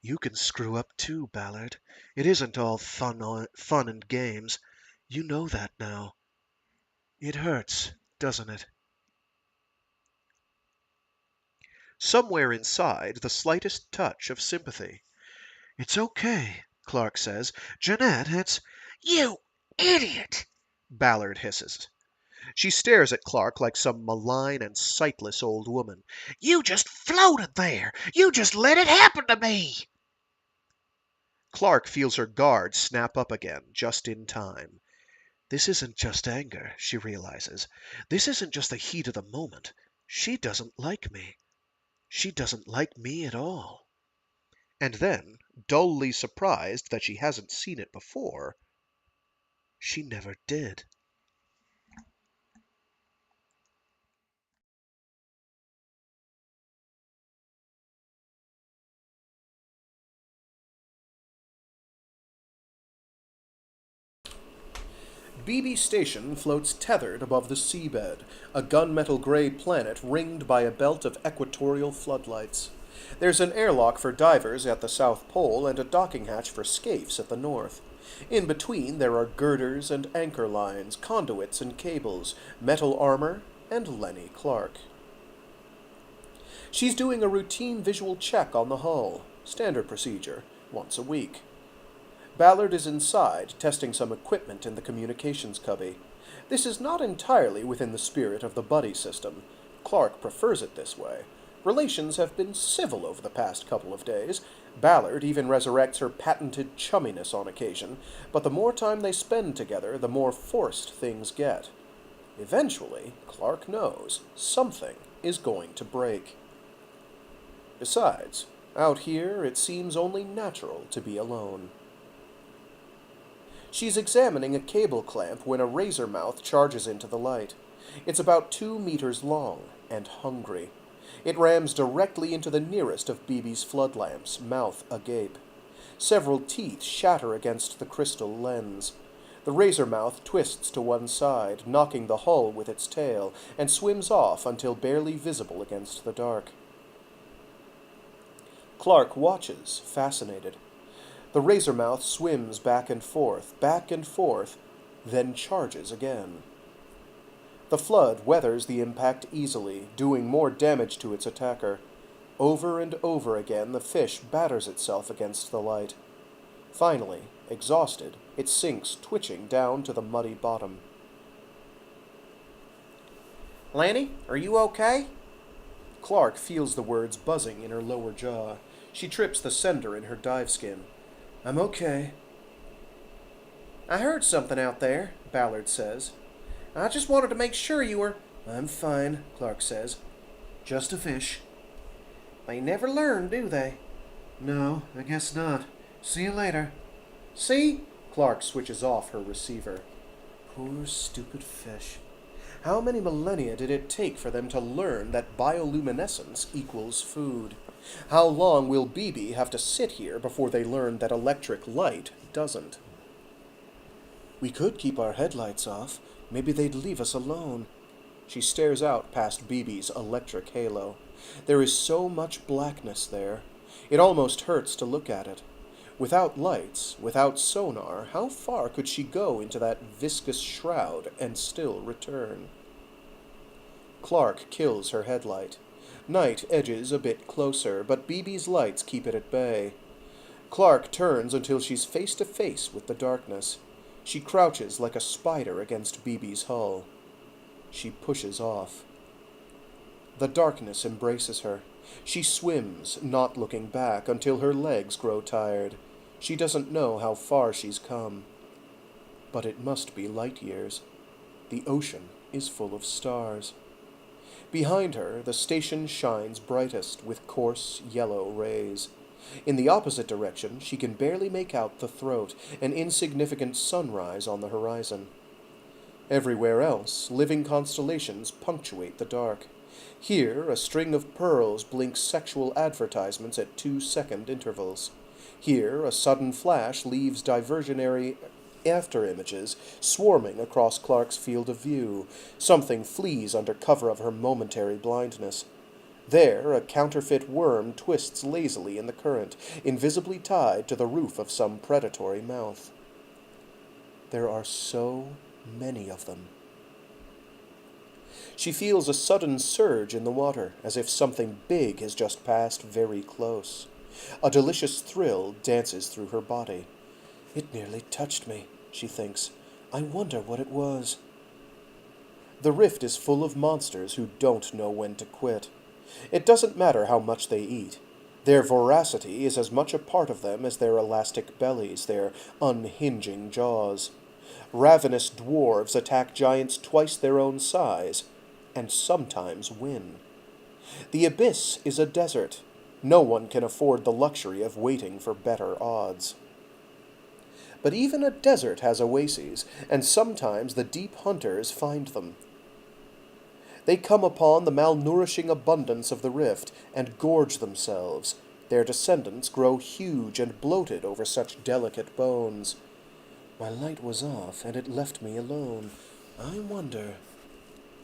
You can screw up too, Ballard. It isn't all fun and games. You know that now. It hurts, doesn't it? Somewhere inside, the slightest touch of sympathy. It's okay, Clark says. Jeanette, it's... You idiot! Ballard hisses. She stares at Clark like some malign and sightless old woman. You just floated there. You just let it happen to me. Clark feels her guard snap up again, just in time. This isn't just anger, she realizes. This isn't just the heat of the moment. She doesn't like me. She doesn't like me at all. And then, dully surprised that she hasn't seen it before, she never did. BB Station floats tethered above the seabed, a gunmetal gray planet ringed by a belt of equatorial floodlights. There's an airlock for divers at the South Pole and a docking hatch for scapes at the north. In between, there are girders and anchor lines, conduits and cables, metal armor, and Lenny Clark. She's doing a routine visual check on the hull, standard procedure, once a week. Ballard is inside, testing some equipment in the communications cubby. This is not entirely within the spirit of the buddy system. Clark prefers it this way. Relations have been civil over the past couple of days. Ballard even resurrects her patented chumminess on occasion, but the more time they spend together, the more forced things get. Eventually, Clark knows something is going to break. Besides, out here it seems only natural to be alone. She's examining a cable clamp when a razor mouth charges into the light. It's about 2 meters long and hungry. It rams directly into the nearest of BB's flood lamps, mouth agape. Several teeth shatter against the crystal lens. The razor mouth twists to one side, knocking the hull with its tail, and swims off until barely visible against the dark. Clark watches, fascinated. The razor mouth swims back and forth, then charges again. The flood weathers the impact easily, doing more damage to its attacker. Over and over again, the fish batters itself against the light. Finally, exhausted, it sinks, twitching down to the muddy bottom. Lanny, are you okay? Clark feels the words buzzing in her lower jaw. She trips the sender in her dive skin. I'm okay. I heard something out there, Ballard says. I just wanted to make sure you were... I'm fine, Clark says. Just a fish. They never learn, do they? No, I guess not. See you later. See? Clark switches off her receiver. Poor stupid fish. How many millennia did it take for them to learn that bioluminescence equals food? How long will BB have to sit here before they learn that electric light doesn't? We could keep our headlights off. Maybe they'd leave us alone. She stares out past BB's electric halo. There is so much blackness there. It almost hurts to look at it. Without lights, without sonar, how far could she go into that viscous shroud and still return? Clark kills her headlight. Night edges a bit closer, but BB's lights keep it at bay. Clark turns until she's face to face with the darkness. She crouches like a spider against BB's hull. She pushes off. The darkness embraces her. She swims, not looking back, until her legs grow tired. She doesn't know how far she's come. But it must be light years. The ocean is full of stars. Behind her, the station shines brightest with coarse, yellow rays. In the opposite direction, she can barely make out the throat, an insignificant sunrise on the horizon. Everywhere else, living constellations punctuate the dark. Here, a string of pearls blinks sexual advertisements at 2-second intervals. Here, a sudden flash leaves diversionary after-images swarming across Clark's field of view. Something flees under cover of her momentary blindness. There, a counterfeit worm twists lazily in the current, invisibly tied to the roof of some predatory mouth. There are so many of them. She feels a sudden surge in the water, as if something big has just passed very close. A delicious thrill dances through her body. It nearly touched me, she thinks. I wonder what it was. The rift is full of monsters who don't know when to quit. It doesn't matter how much they eat. Their voracity is as much a part of them as their elastic bellies, their unhinging jaws. Ravenous dwarves attack giants twice their own size, and sometimes win. The abyss is a desert. No one can afford the luxury of waiting for better odds. But even a desert has oases, and sometimes the deep hunters find them. They come upon the malnourishing abundance of the rift and gorge themselves. Their descendants grow huge and bloated over such delicate bones. My light was off, and it left me alone. I wonder.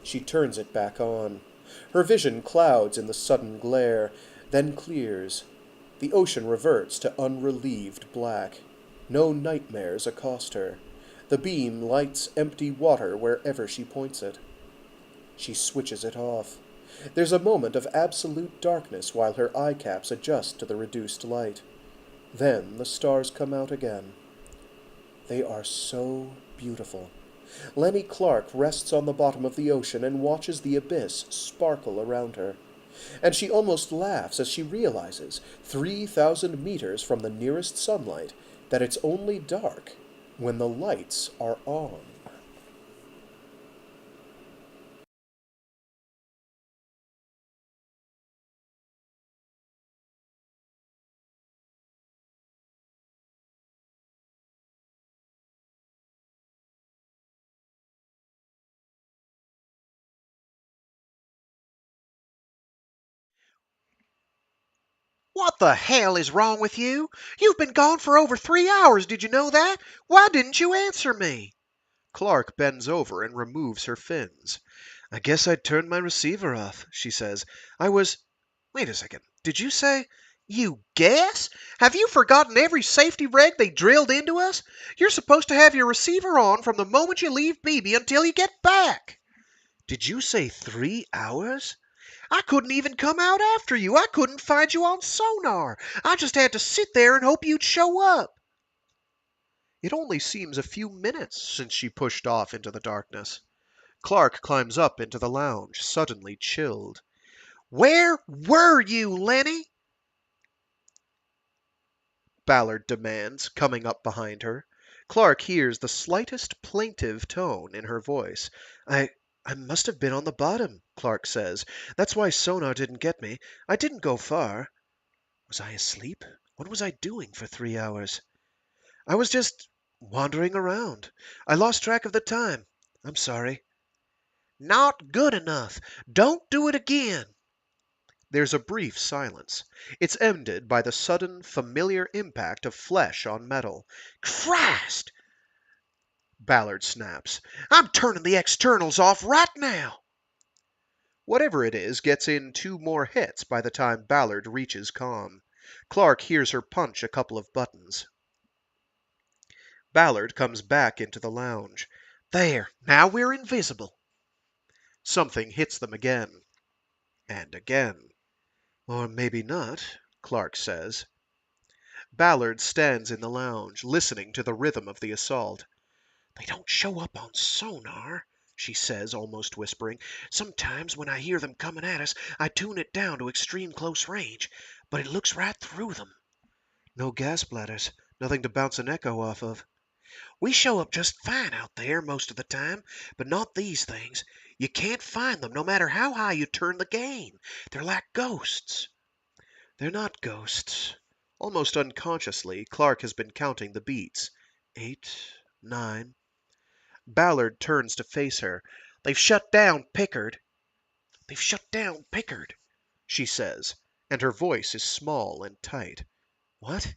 She turns it back on. Her vision clouds in the sudden glare, then clears. The ocean reverts to unrelieved black. No nightmares accost her. The beam lights empty water wherever she points it. She switches it off. There's a moment of absolute darkness while her eye caps adjust to the reduced light. Then the stars come out again. They are so beautiful. Lenny Clark rests on the bottom of the ocean and watches the abyss sparkle around her. And she almost laughs as she realizes, 3,000 meters from the nearest sunlight, that it's only dark when the lights are on. What the hell is wrong with you? You've been gone for over 3 hours, did you know that? Why didn't you answer me? Clark bends over and removes her fins. I guess I turned my receiver off, she says. I was. Wait a second. Did you say. You guess? Have you forgotten every safety reg they drilled into us? You're supposed to have your receiver on from the moment you leave BB until you get back. Did you say 3 hours? I couldn't even come out after you. I couldn't find you on sonar. I just had to sit there and hope you'd show up. It only seems a few minutes since she pushed off into the darkness. Clark climbs up into the lounge, suddenly chilled. Where were you, Lenny? Ballard demands, coming up behind her. Clark hears the slightest plaintive tone in her voice. I must have been on the bottom, Clark says. That's why sonar didn't get me. I didn't go far. Was I asleep? What was I doing for 3 hours? I was just wandering around. I lost track of the time. I'm sorry. Not good enough. Don't do it again. There's a brief silence. It's ended by the sudden, familiar impact of flesh on metal. Christ! Ballard snaps. I'm turning the externals off right now. Whatever it is gets in 2 more hits by the time Ballard reaches calm. Clark hears her punch a couple of buttons. Ballard comes back into the lounge. There, now we're invisible. Something hits them again. And again. Or maybe not, Clark says. Ballard stands in the lounge, listening to the rhythm of the assault. They don't show up on sonar, she says, almost whispering. Sometimes when I hear them coming at us, I tune it down to extreme close range, but it looks right through them. No gas bladders, nothing to bounce an echo off of. We show up just fine out there most of the time, but not these things. You can't find them no matter how high you turn the gain. They're like ghosts. They're not ghosts. Almost unconsciously, Clark has been counting the beats. 8, 9. Ballard turns to face her. They've shut down Pickard. They've shut down Pickard, she says, and her voice is small and tight. What?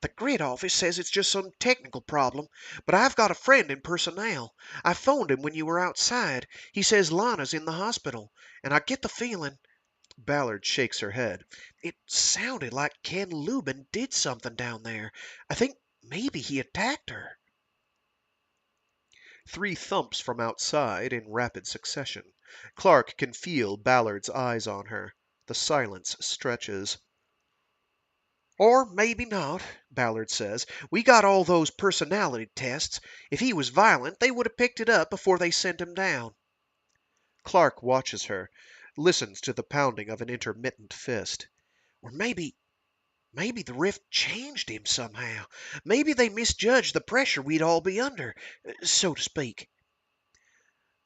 The grid office says it's just some technical problem, but I've got a friend in personnel. I phoned him when you were outside. He says Lana's in the hospital, and I get the feeling. Ballard shakes her head. It sounded like Ken Lubin did something down there. I think maybe he attacked her. Three thumps from outside in rapid succession. Clark can feel Ballard's eyes on her. The silence stretches. Or maybe not, Ballard says. We got all those personality tests. If he was violent, they would have picked it up before they sent him down. Clark watches her, listens to the pounding of an intermittent fist. Or maybe the rift changed him somehow. Maybe they misjudged the pressure we'd all be under, so to speak.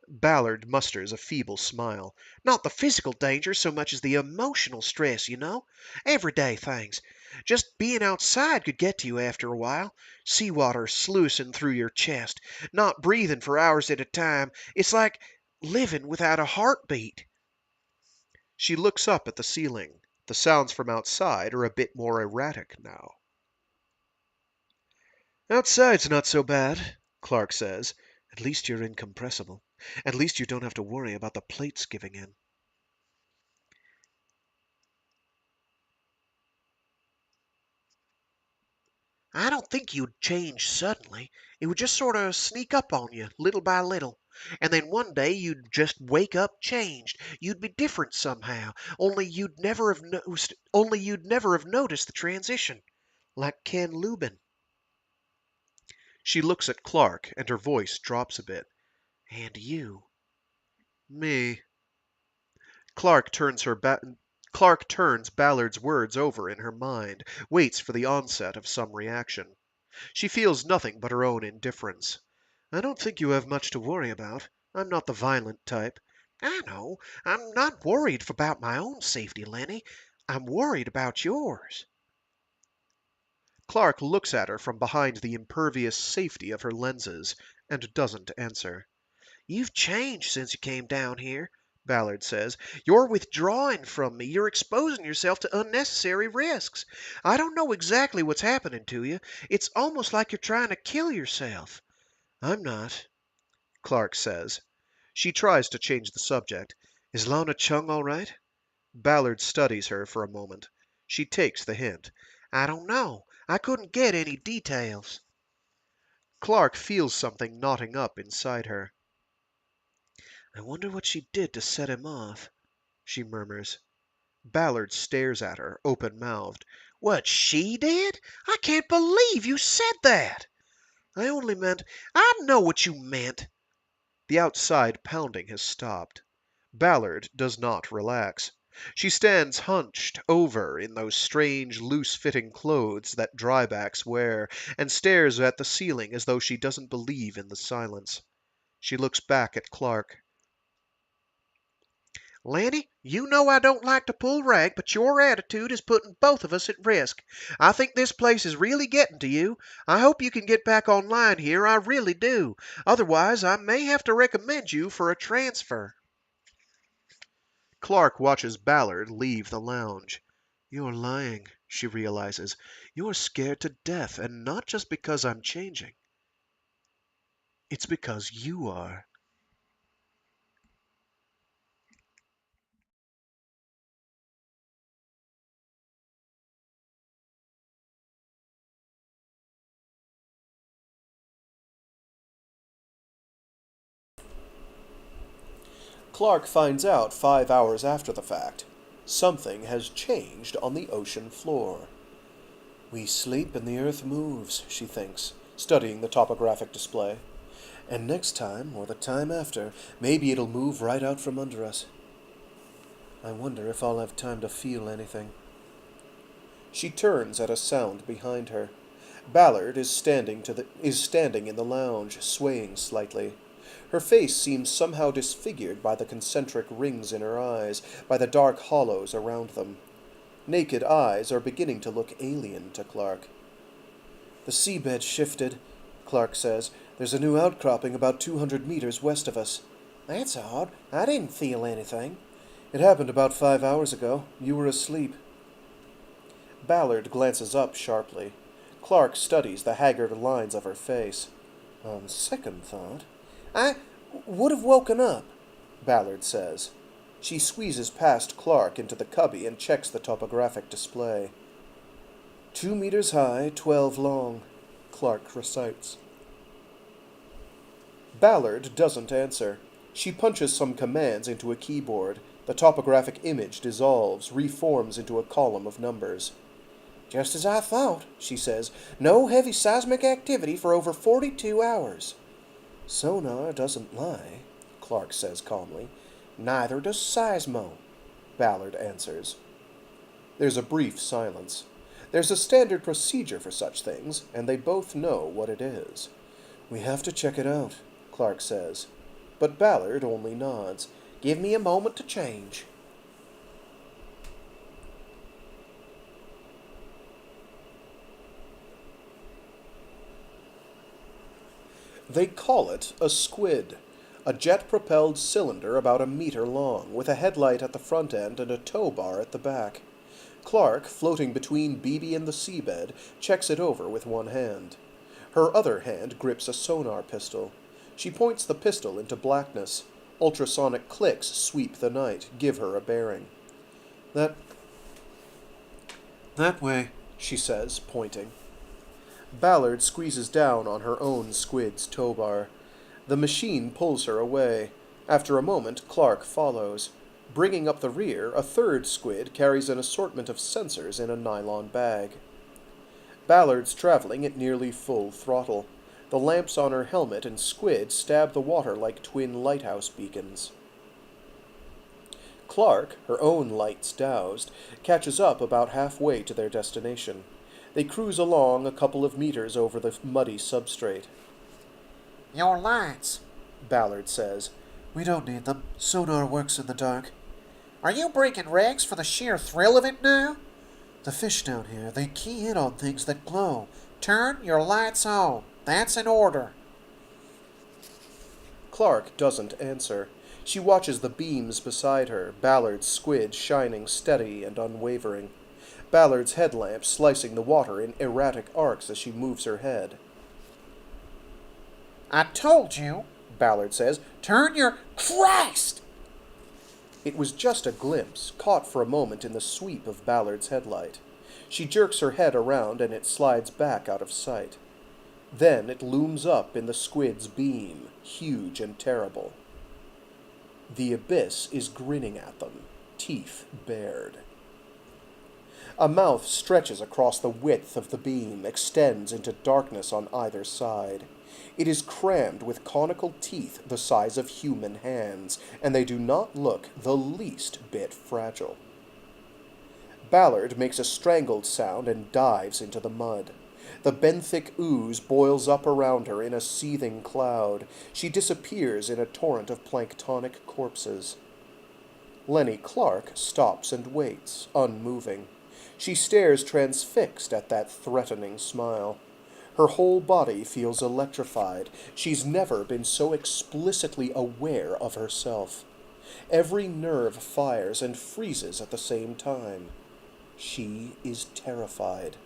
Ballard musters a feeble smile. Not the physical danger so much as the emotional stress, you know. Everyday things. Just being outside could get to you after a while. Seawater sluicing through your chest. Not breathing for hours at a time. It's like living without a heartbeat. She looks up at the ceiling. The sounds from outside are a bit more erratic now. Outside's not so bad, Clark says. At least you're incompressible. At least you don't have to worry about the plates giving in. I don't think you'd change suddenly. It would just sort of sneak up on you, little by little. And then one day you'd just wake up changed. You'd be different somehow. Only you'd never have noticed the transition. Like Ken Lubin. She looks at Clark, and her voice drops a bit. And you. Me. Clark turns her ba- Clark turns Ballard's words over in her mind, waits for the onset of some reaction. She feels nothing but her own indifference. I don't think you have much to worry about. I'm not the violent type. I know. I'm not worried about my own safety, Lenny. I'm worried about yours. Clark looks at her from behind the impervious safety of her lenses and doesn't answer. You've changed since you came down here, Ballard says. You're withdrawing from me. You're exposing yourself to unnecessary risks. I don't know exactly what's happening to you. It's almost like you're trying to kill yourself. I'm not, Clark says. She tries to change the subject. Is Lana Chung all right? Ballard studies her for a moment. She takes the hint. I don't know. I couldn't get any details. Clark feels something knotting up inside her. I wonder what she did to set him off, she murmurs. Ballard stares at her, open-mouthed. What she did? I can't believe you said that. I only meant, I know what you meant. The outside pounding has stopped. Ballard does not relax. She stands hunched over in those strange, loose-fitting clothes that drybacks wear, and stares at the ceiling as though she doesn't believe in the silence. She looks back at Clark. Lanny, you know I don't like to pull rank, but your attitude is putting both of us at risk. I think this place is really getting to you. I hope you can get back online here, I really do. Otherwise, I may have to recommend you for a transfer. Clark watches Ballard leave the lounge. You're lying, she realizes. You're scared to death, and not just because I'm changing. It's because you are. Clark finds out 5 hours after the fact. Something has changed on the ocean floor. We sleep and the earth moves, she thinks, studying the topographic display. And next time, or the time after, maybe it'll move right out from under us. I wonder if I'll have time to feel anything. She turns at a sound behind her. Ballard is standing in the lounge, swaying slightly. Her face seems somehow disfigured by the concentric rings in her eyes, by the dark hollows around them. Naked eyes are beginning to look alien to Clark. The seabed shifted, Clark says. There's a new outcropping about 200 meters west of us. That's odd. I didn't feel anything. It happened about 5 hours ago. You were asleep. Ballard glances up sharply. Clark studies the haggard lines of her face. On second thought, I would have woken up, Ballard says. She squeezes past Clark into the cubby and checks the topographic display. 2 meters high, 12 long, Clark recites. Ballard doesn't answer. She punches some commands into a keyboard. The topographic image dissolves, reforms into a column of numbers. Just as I thought, she says. No heavy seismic activity for over 42 hours. Sonar doesn't lie, Clark says calmly. Neither does Seismo, Ballard answers. There's a brief silence. There's a standard procedure for such things, and they both know what it is. We have to check it out, Clark says. But Ballard only nods. Give me a moment to change. They call it a squid, a jet-propelled cylinder about a meter long, with a headlight at the front end and a tow bar at the back. Clark, floating between Beebe and the seabed, checks it over with one hand. Her other hand grips a sonar pistol. She points the pistol into blackness. Ultrasonic clicks sweep the night, give her a bearing. That way, she says, pointing. Ballard squeezes down on her own squid's tow bar. The machine pulls her away. After a moment, Clark follows. Bringing up the rear, a third squid carries an assortment of sensors in a nylon bag. Ballard's traveling at nearly full throttle. The lamps on her helmet and squid stab the water like twin lighthouse beacons. Clark, her own lights doused, catches up about halfway to their destination. They cruise along a couple of meters over the muddy substrate. Your lights. Ballard says. We don't need them. Sonar works in the dark. Are you breaking regs for the sheer thrill of it now? The fish down here, they key in on things that glow. Turn your lights on. That's an order. Clark doesn't answer. She watches the beams beside her, Ballard's squid shining steady and unwavering. Ballard's headlamp slicing the water in erratic arcs as she moves her head. I told you, Ballard says, turn your... Christ! It was just a glimpse, caught for a moment in the sweep of Ballard's headlight. She jerks her head around and it slides back out of sight. Then it looms up in the squid's beam, huge and terrible. The abyss is grinning at them, teeth bared. A mouth stretches across the width of the beam, extends into darkness on either side. It is crammed with conical teeth the size of human hands, and they do not look the least bit fragile. Ballard makes a strangled sound and dives into the mud. The benthic ooze boils up around her in a seething cloud. She disappears in a torrent of planktonic corpses. Lenny Clark stops and waits, unmoving. She stares transfixed at that threatening smile. Her whole body feels electrified. She's never been so explicitly aware of herself. Every nerve fires and freezes at the same time. She is terrified.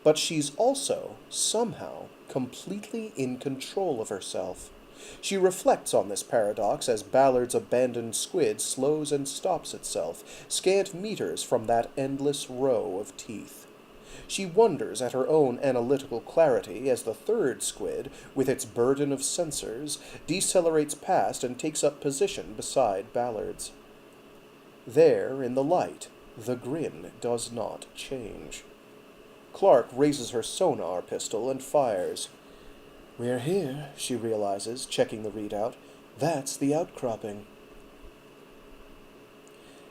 But she's also, somehow, completely in control of herself. She reflects on this paradox as Ballard's abandoned squid slows and stops itself, scant meters from that endless row of teeth. She wonders at her own analytical clarity as the third squid, with its burden of sensors, decelerates past and takes up position beside Ballard's. There, in the light, the grin does not change. Clark raises her sonar pistol and fires. We're here, she realizes, checking the readout. That's the outcropping.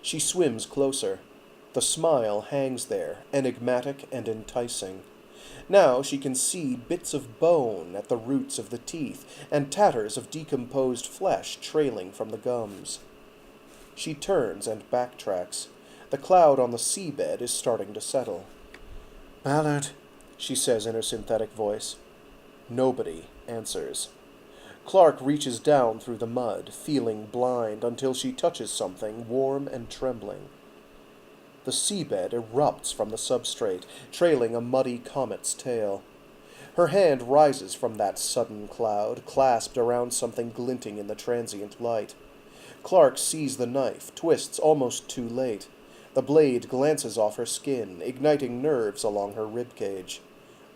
She swims closer. The smile hangs there, enigmatic and enticing. Now she can see bits of bone at the roots of the teeth and tatters of decomposed flesh trailing from the gums. She turns and backtracks. The cloud on the seabed is starting to settle. Ballard, she says in her synthetic voice. Nobody answers. Clark reaches down through the mud, feeling blind, until she touches something warm and trembling. The seabed erupts from the substrate, trailing a muddy comet's tail. Her hand rises from that sudden cloud, clasped around something glinting in the transient light. Clark sees the knife, twists almost too late. The blade glances off her skin, igniting nerves along her ribcage.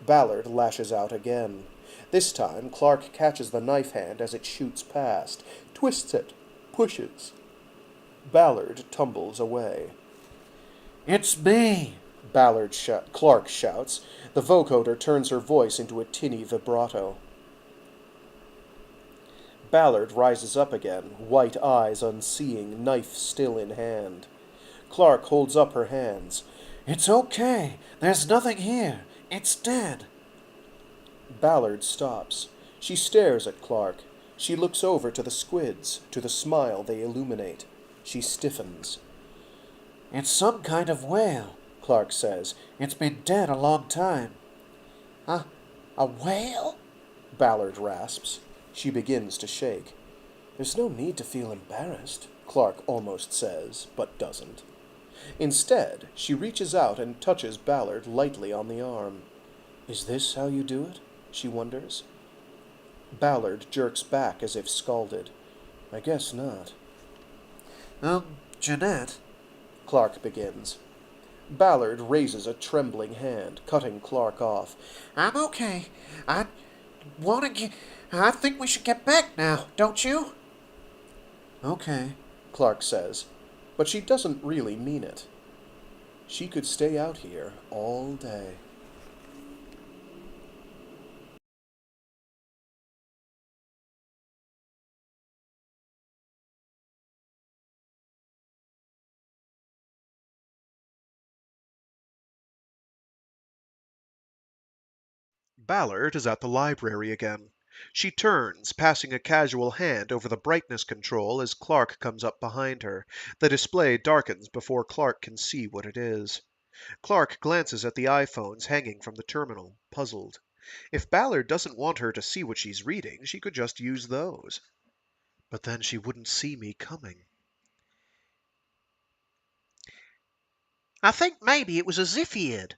Ballard lashes out again. This time, Clark catches the knife hand as it shoots past, twists it, pushes. Ballard tumbles away. It's me, Clark shouts. The vocoder turns her voice into a tinny vibrato. Ballard rises up again, white eyes unseeing, knife still in hand. Clark holds up her hands. It's okay. There's nothing here. It's dead. Ballard stops. She stares at Clark. She looks over to the squids, to the smile they illuminate. She stiffens. It's some kind of whale, Clark says. It's been dead a long time. A whale? Ballard rasps. She begins to shake. There's no need to feel embarrassed, Clark almost says, but doesn't. Instead, she reaches out and touches Ballard lightly on the arm. Is this how you do it? She wonders. Ballard jerks back as if scalded. I guess not. Jeanette, Clark begins. Ballard raises a trembling hand, cutting Clark off. I'm okay. I think we should get back now, don't you? Okay, Clark says, but she doesn't really mean it. She could stay out here all day. Ballard is at the library again. She turns, passing a casual hand over the brightness control as Clark comes up behind her. The display darkens before Clark can see what it is. Clark glances at the iPhones hanging from the terminal, puzzled. If Ballard doesn't want her to see what she's reading, she could just use those. But then she wouldn't see me coming. I think maybe it was a Ziphiid,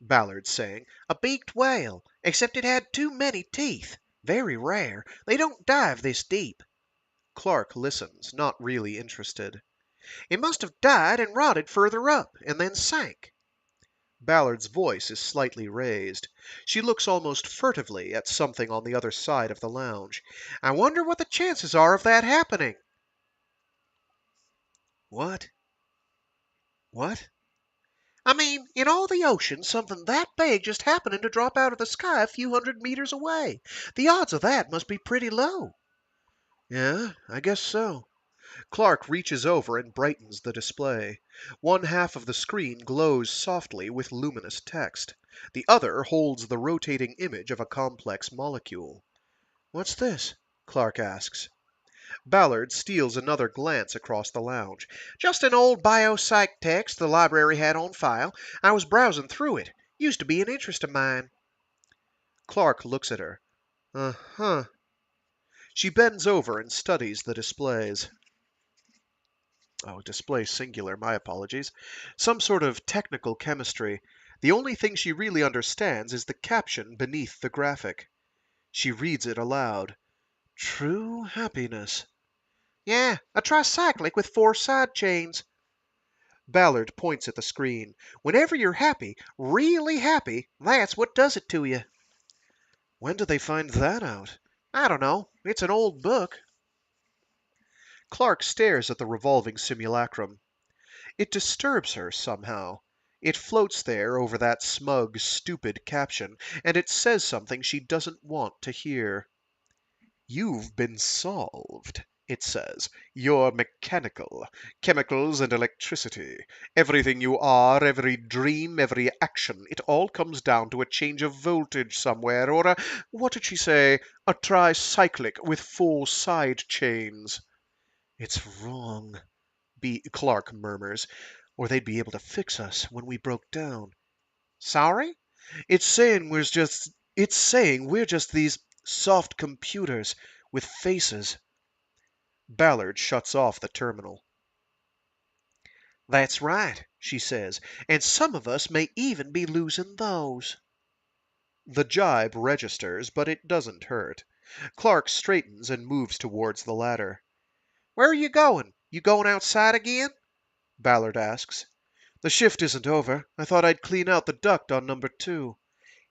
Ballard's saying. A beaked whale, except it had too many teeth. Very rare. They don't dive this deep. Clark listens, not really interested. It must have died and rotted further up, and then sank. Ballard's voice is slightly raised. She looks almost furtively at something on the other side of the lounge. I wonder what the chances are of that happening. What? What? I mean, in all the ocean, something that big just happening to drop out of the sky a few hundred meters away. The odds of that must be pretty low. Yeah, I guess so. Clark reaches over and brightens the display. One half of the screen glows softly with luminous text. The other holds the rotating image of a complex molecule. What's this? Clark asks. Ballard steals another glance across the lounge. Just an old biopsych text the library had on file. I was browsing through it. Used to be an interest of mine. Clark looks at her. Uh-huh. She bends over and studies the displays. Oh, display singular, my apologies. Some sort of technical chemistry. The only thing she really understands is the caption beneath the graphic. She reads it aloud. True happiness. Yeah, a tricyclic with 4 side chains. Ballard points at the screen. Whenever you're happy, really happy, that's what does it to you. When did they find that out? I don't know. It's an old book. Clark stares at the revolving simulacrum. It disturbs her somehow. It floats there over that smug, stupid caption, and it says something she doesn't want to hear. You've been solved, it says. You're mechanical. Chemicals and electricity. Everything you are, every dream, every action, it all comes down to a change of voltage somewhere, or what did she say? A tricyclic with 4 side chains. It's wrong, Clark murmurs, or they'd be able to fix us when we broke down. Sorry? It's saying we're just these soft computers with faces. Ballard shuts off the terminal. That's right, she says, and some of us may even be losing those. The jibe registers, but it doesn't hurt. Clark straightens and moves towards the ladder. Where are you going? You going outside again? Ballard asks. The shift isn't over. I thought I'd clean out the duct on number 2.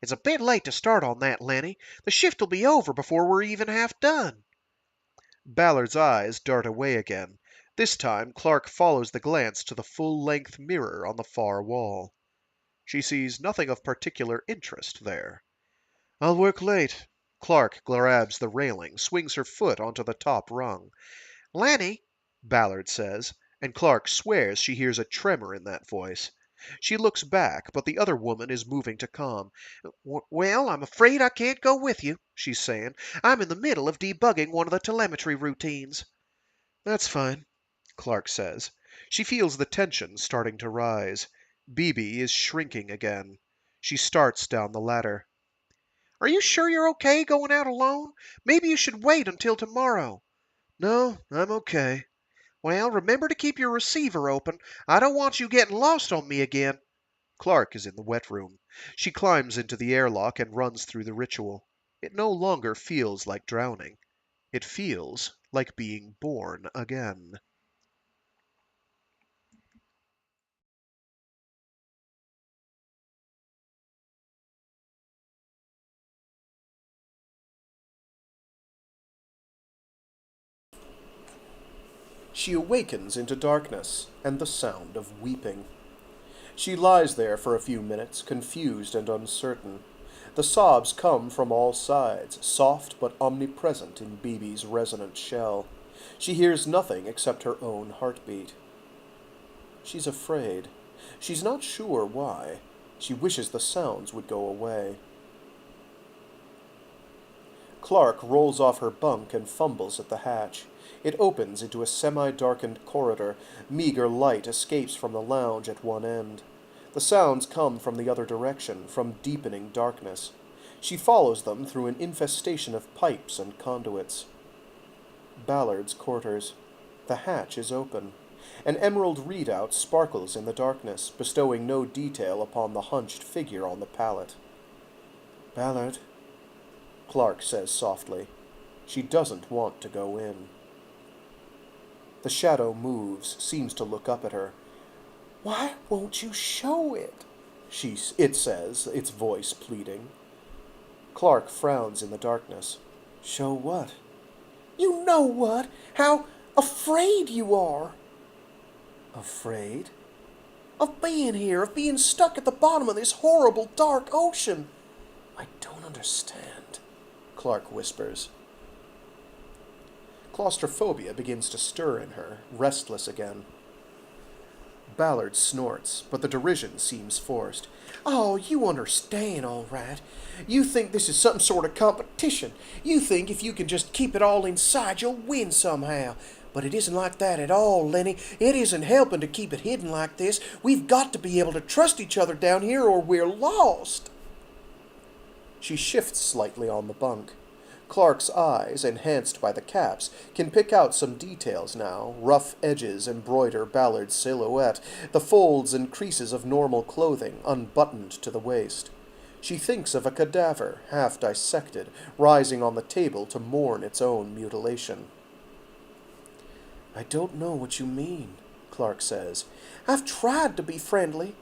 It's a bit late to start on that, Lenny. The shift'll be over before we're even half done. Ballard's eyes dart away again. This time Clark follows the glance to the full-length mirror on the far wall. She sees nothing of particular interest there. I'll work late. Clark grabs the railing, swings her foot onto the top rung. Lenny, Ballard says, and Clark swears she hears a tremor in that voice. She looks back, but the other woman is moving to calm. Well, I'm afraid I can't go with you, she's saying. I'm in the middle of debugging one of the telemetry routines. That's fine, Clark says. She feels the tension starting to rise. BB is shrinking again. She starts down the ladder. Are you sure you're okay going out alone? Maybe you should wait until tomorrow. No, I'm okay. Well, remember to keep your receiver open. I don't want you getting lost on me again. Clark is in the wet room. She climbs into the airlock and runs through the ritual. It no longer feels like drowning. It feels like being born again. She awakens into darkness and the sound of weeping. She lies there for a few minutes, confused and uncertain. The sobs come from all sides, soft but omnipresent in BB's resonant shell. She hears nothing except her own heartbeat. She's afraid. She's not sure why. She wishes the sounds would go away. Clark rolls off her bunk and fumbles at the hatch. It opens into a semi-darkened corridor. Meager light escapes from the lounge at one end. The sounds come from the other direction, from deepening darkness. She follows them through an infestation of pipes and conduits. Ballard's quarters. The hatch is open. An emerald readout sparkles in the darkness, bestowing no detail upon the hunched figure on the pallet. Ballard, Clark says softly. She doesn't want to go in. The shadow moves, seems to look up at her. Why won't you show it? It says, its voice pleading. Clark frowns in the darkness. Show what? You know what? How afraid you are. Afraid? Of being here, of being stuck at the bottom of this horrible dark ocean. I don't understand, Clark whispers. Claustrophobia begins to stir in her, restless again. Ballard snorts, but the derision seems forced. Oh, you understand, all right. You think this is some sort of competition. You think if you can just keep it all inside, you'll win somehow. But it isn't like that at all, Lenny. It isn't helping to keep it hidden like this. We've got to be able to trust each other down here or we're lost. She shifts slightly on the bunk. Clark's eyes, enhanced by the caps, can pick out some details now. Rough edges embroider Ballard's silhouette, the folds and creases of normal clothing unbuttoned to the waist. She thinks of a cadaver, half dissected, rising on the table to mourn its own mutilation. I don't know what you mean, Clark says. I've tried to be friendly,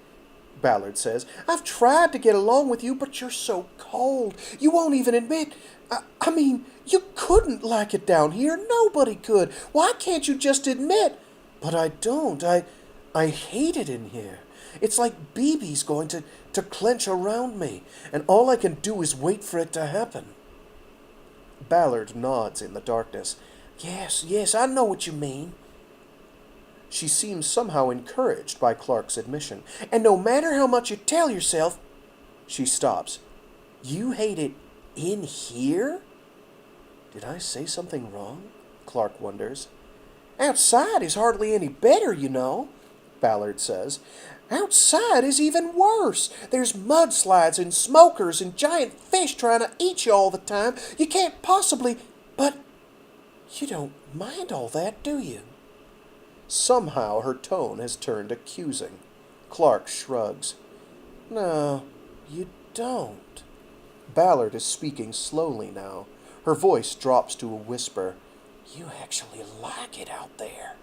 Ballard says. I've tried to get along with you, but you're so cold. You won't even admit... I mean, you couldn't like it down here. Nobody could. Why can't you just admit? But I don't. I hate it in here. It's like BB's going to clench around me, and all I can do is wait for it to happen. Ballard nods in the darkness. Yes, I know what you mean. She seems somehow encouraged by Clark's admission. And no matter how much you tell yourself... She stops. You hate it in here? Did I say something wrong? Clark wonders. Outside is hardly any better, you know, Ballard says. Outside is even worse. There's mudslides and smokers and giant fish trying to eat you all the time. You can't possibly... But you don't mind all that, do you? Somehow her tone has turned accusing. Clark shrugs. No, you don't. Ballard is speaking slowly now. Her voice drops to a whisper. You actually like it out there,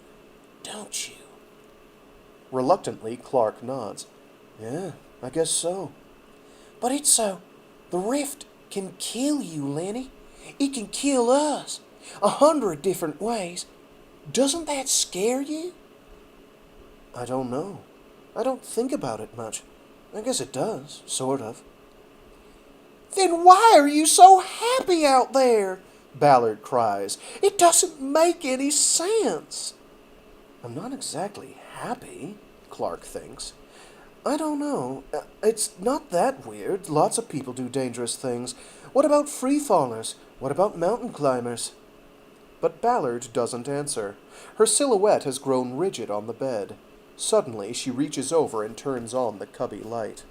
don't you? Reluctantly, Clark nods. Yeah, I guess so. But it's so. The rift can kill you, Lenny. It can kill us. 100 different ways. Doesn't that scare you? I don't know. I don't think about it much. I guess it does, sort of. Then why are you so happy out there? Ballard cries. It doesn't make any sense. I'm not exactly happy, Clark thinks. I don't know. It's not that weird. Lots of people do dangerous things. What about free-fallers? What about mountain climbers? But Ballard doesn't answer. Her silhouette has grown rigid on the bed. Suddenly, she reaches over and turns on the cubby light.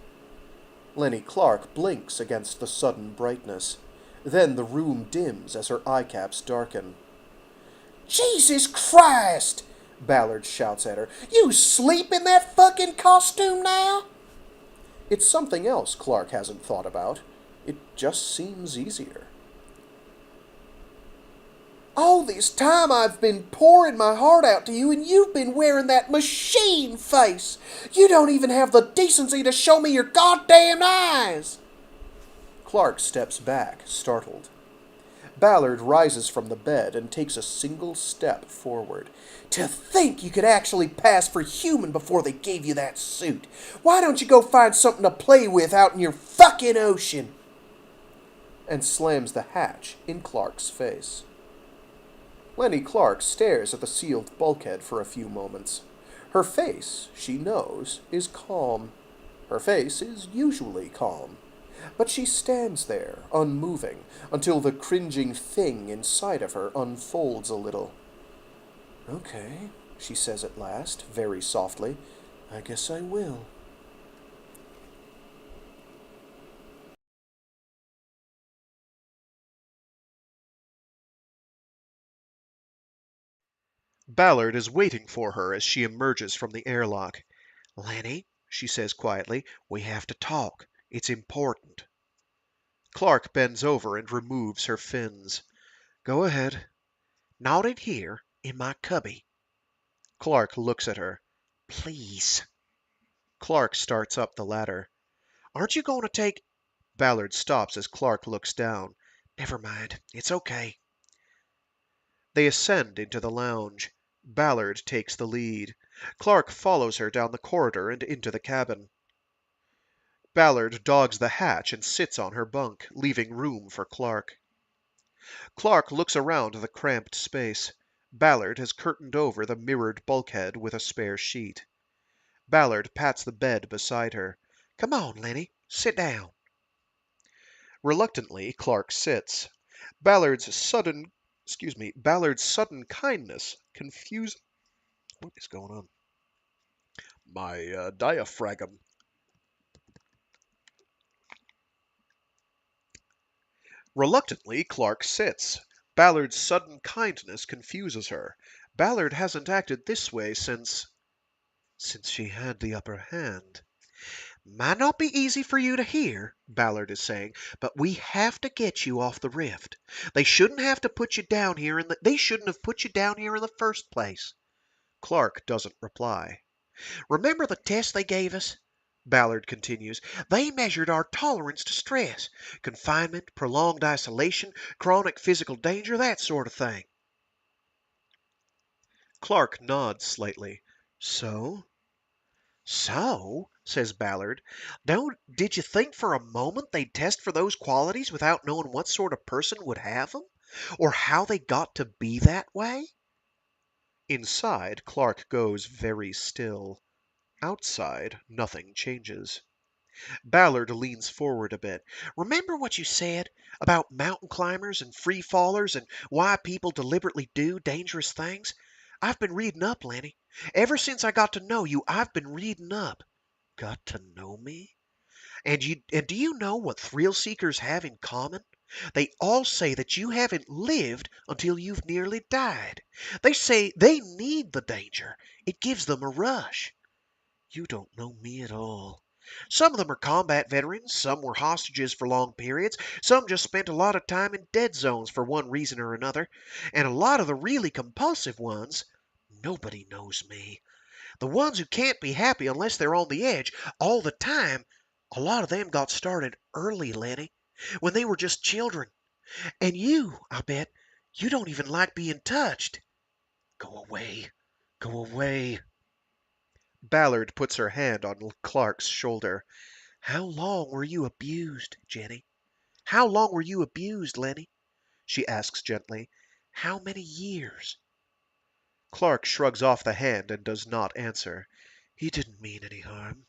Lenny Clark blinks against the sudden brightness. Then the room dims as her eye caps darken. Jesus Christ! Ballard shouts at her. You sleep in that fucking costume now? It's something else Clark hasn't thought about. It just seems easier. All this time I've been pouring my heart out to you, and you've been wearing that machine face. You don't even have the decency to show me your goddamn eyes. Clark steps back, startled. Ballard rises from the bed and takes a single step forward. To think you could actually pass for human before they gave you that suit. Why don't you go find something to play with out in your fucking ocean? And slams the hatch in Clark's face. Lenny Clark stares at the sealed bulkhead for a few moments. Her face, she knows, is calm. Her face is usually calm. But she stands there, unmoving, until the cringing thing inside of her unfolds a little. Okay, she says at last, very softly. I guess I will. Ballard is waiting for her as she emerges from the airlock. "Lenny," she says quietly, "we have to talk. It's important." Clark bends over and removes her fins. "Go ahead." "Not in here. In my cubby." Clark looks at her. "Please." Clark starts up the ladder. "Aren't you going to take—" Ballard stops as Clark looks down. "Never mind. It's okay." They ascend into the lounge. Ballard takes the lead. Clark follows her down the corridor and into the cabin. Ballard dogs the hatch and sits on her bunk, leaving room for Clark. Clark looks around the cramped space. Ballard has curtained over the mirrored bulkhead with a spare sheet. Ballard pats the bed beside her. "Come on, Lenny. Sit down." Reluctantly, Clark sits. Ballard's sudden kindness confuse. What is going on? My diaphragm. Reluctantly, Clark sits. Ballard's sudden kindness confuses her. Ballard hasn't acted this way since she had the upper hand. "Might not be easy for you to hear," Ballard is saying, "but we have to get you off the rift. They shouldn't have put you down here in the first place." Clark doesn't reply. "Remember the test they gave us?" Ballard continues. "They measured our tolerance to stress, confinement, prolonged isolation, chronic physical danger, that sort of thing." Clark nods slightly. "So?" "So," says Ballard, did you think for a moment they'd test for those qualities without knowing what sort of person would have them? Or how they got to be that way?" Inside, Clark goes very still. Outside, nothing changes. Ballard leans forward a bit. "Remember what you said about mountain climbers and free fallers and why people deliberately do dangerous things? I've been reading up, Lenny. Ever since I got to know you, I've been reading up." "Got to know me?" And do you know what thrill seekers have in common? They all say that you haven't lived until you've nearly died. They say they need the danger. It gives them a rush. You don't know me at all. Some of them are combat veterans, some were hostages for long periods, some just spent a lot of time in dead zones for one reason or another, and a lot of the really compulsive ones, nobody knows me. The ones who can't be happy unless they're on the edge all the time, a lot of them got started early, Lenny, when they were just children. And you, I bet, you don't even like being touched. Go away. Go away. Ballard puts her hand on Clark's shoulder. How long were you abused, Jenny? How long were you abused, Lenny? She asks gently. How many years? Clark shrugs off the hand and does not answer. He didn't mean any harm.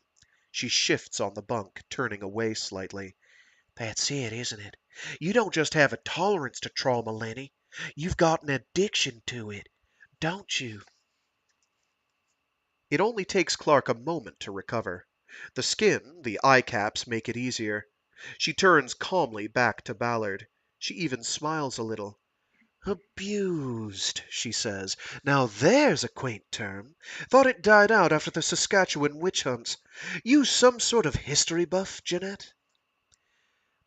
She shifts on the bunk, turning away slightly. That's it, isn't it? You don't just have a tolerance to trauma, Lenny. You've got an addiction to it, don't you? It only takes Clark a moment to recover. The skin, the eye caps make it easier. She turns calmly back to Ballard. She even smiles a little. Abused, she says. Now there's a quaint term. Thought it died out after the Saskatchewan witch hunts. You some sort of history buff, Jeanette?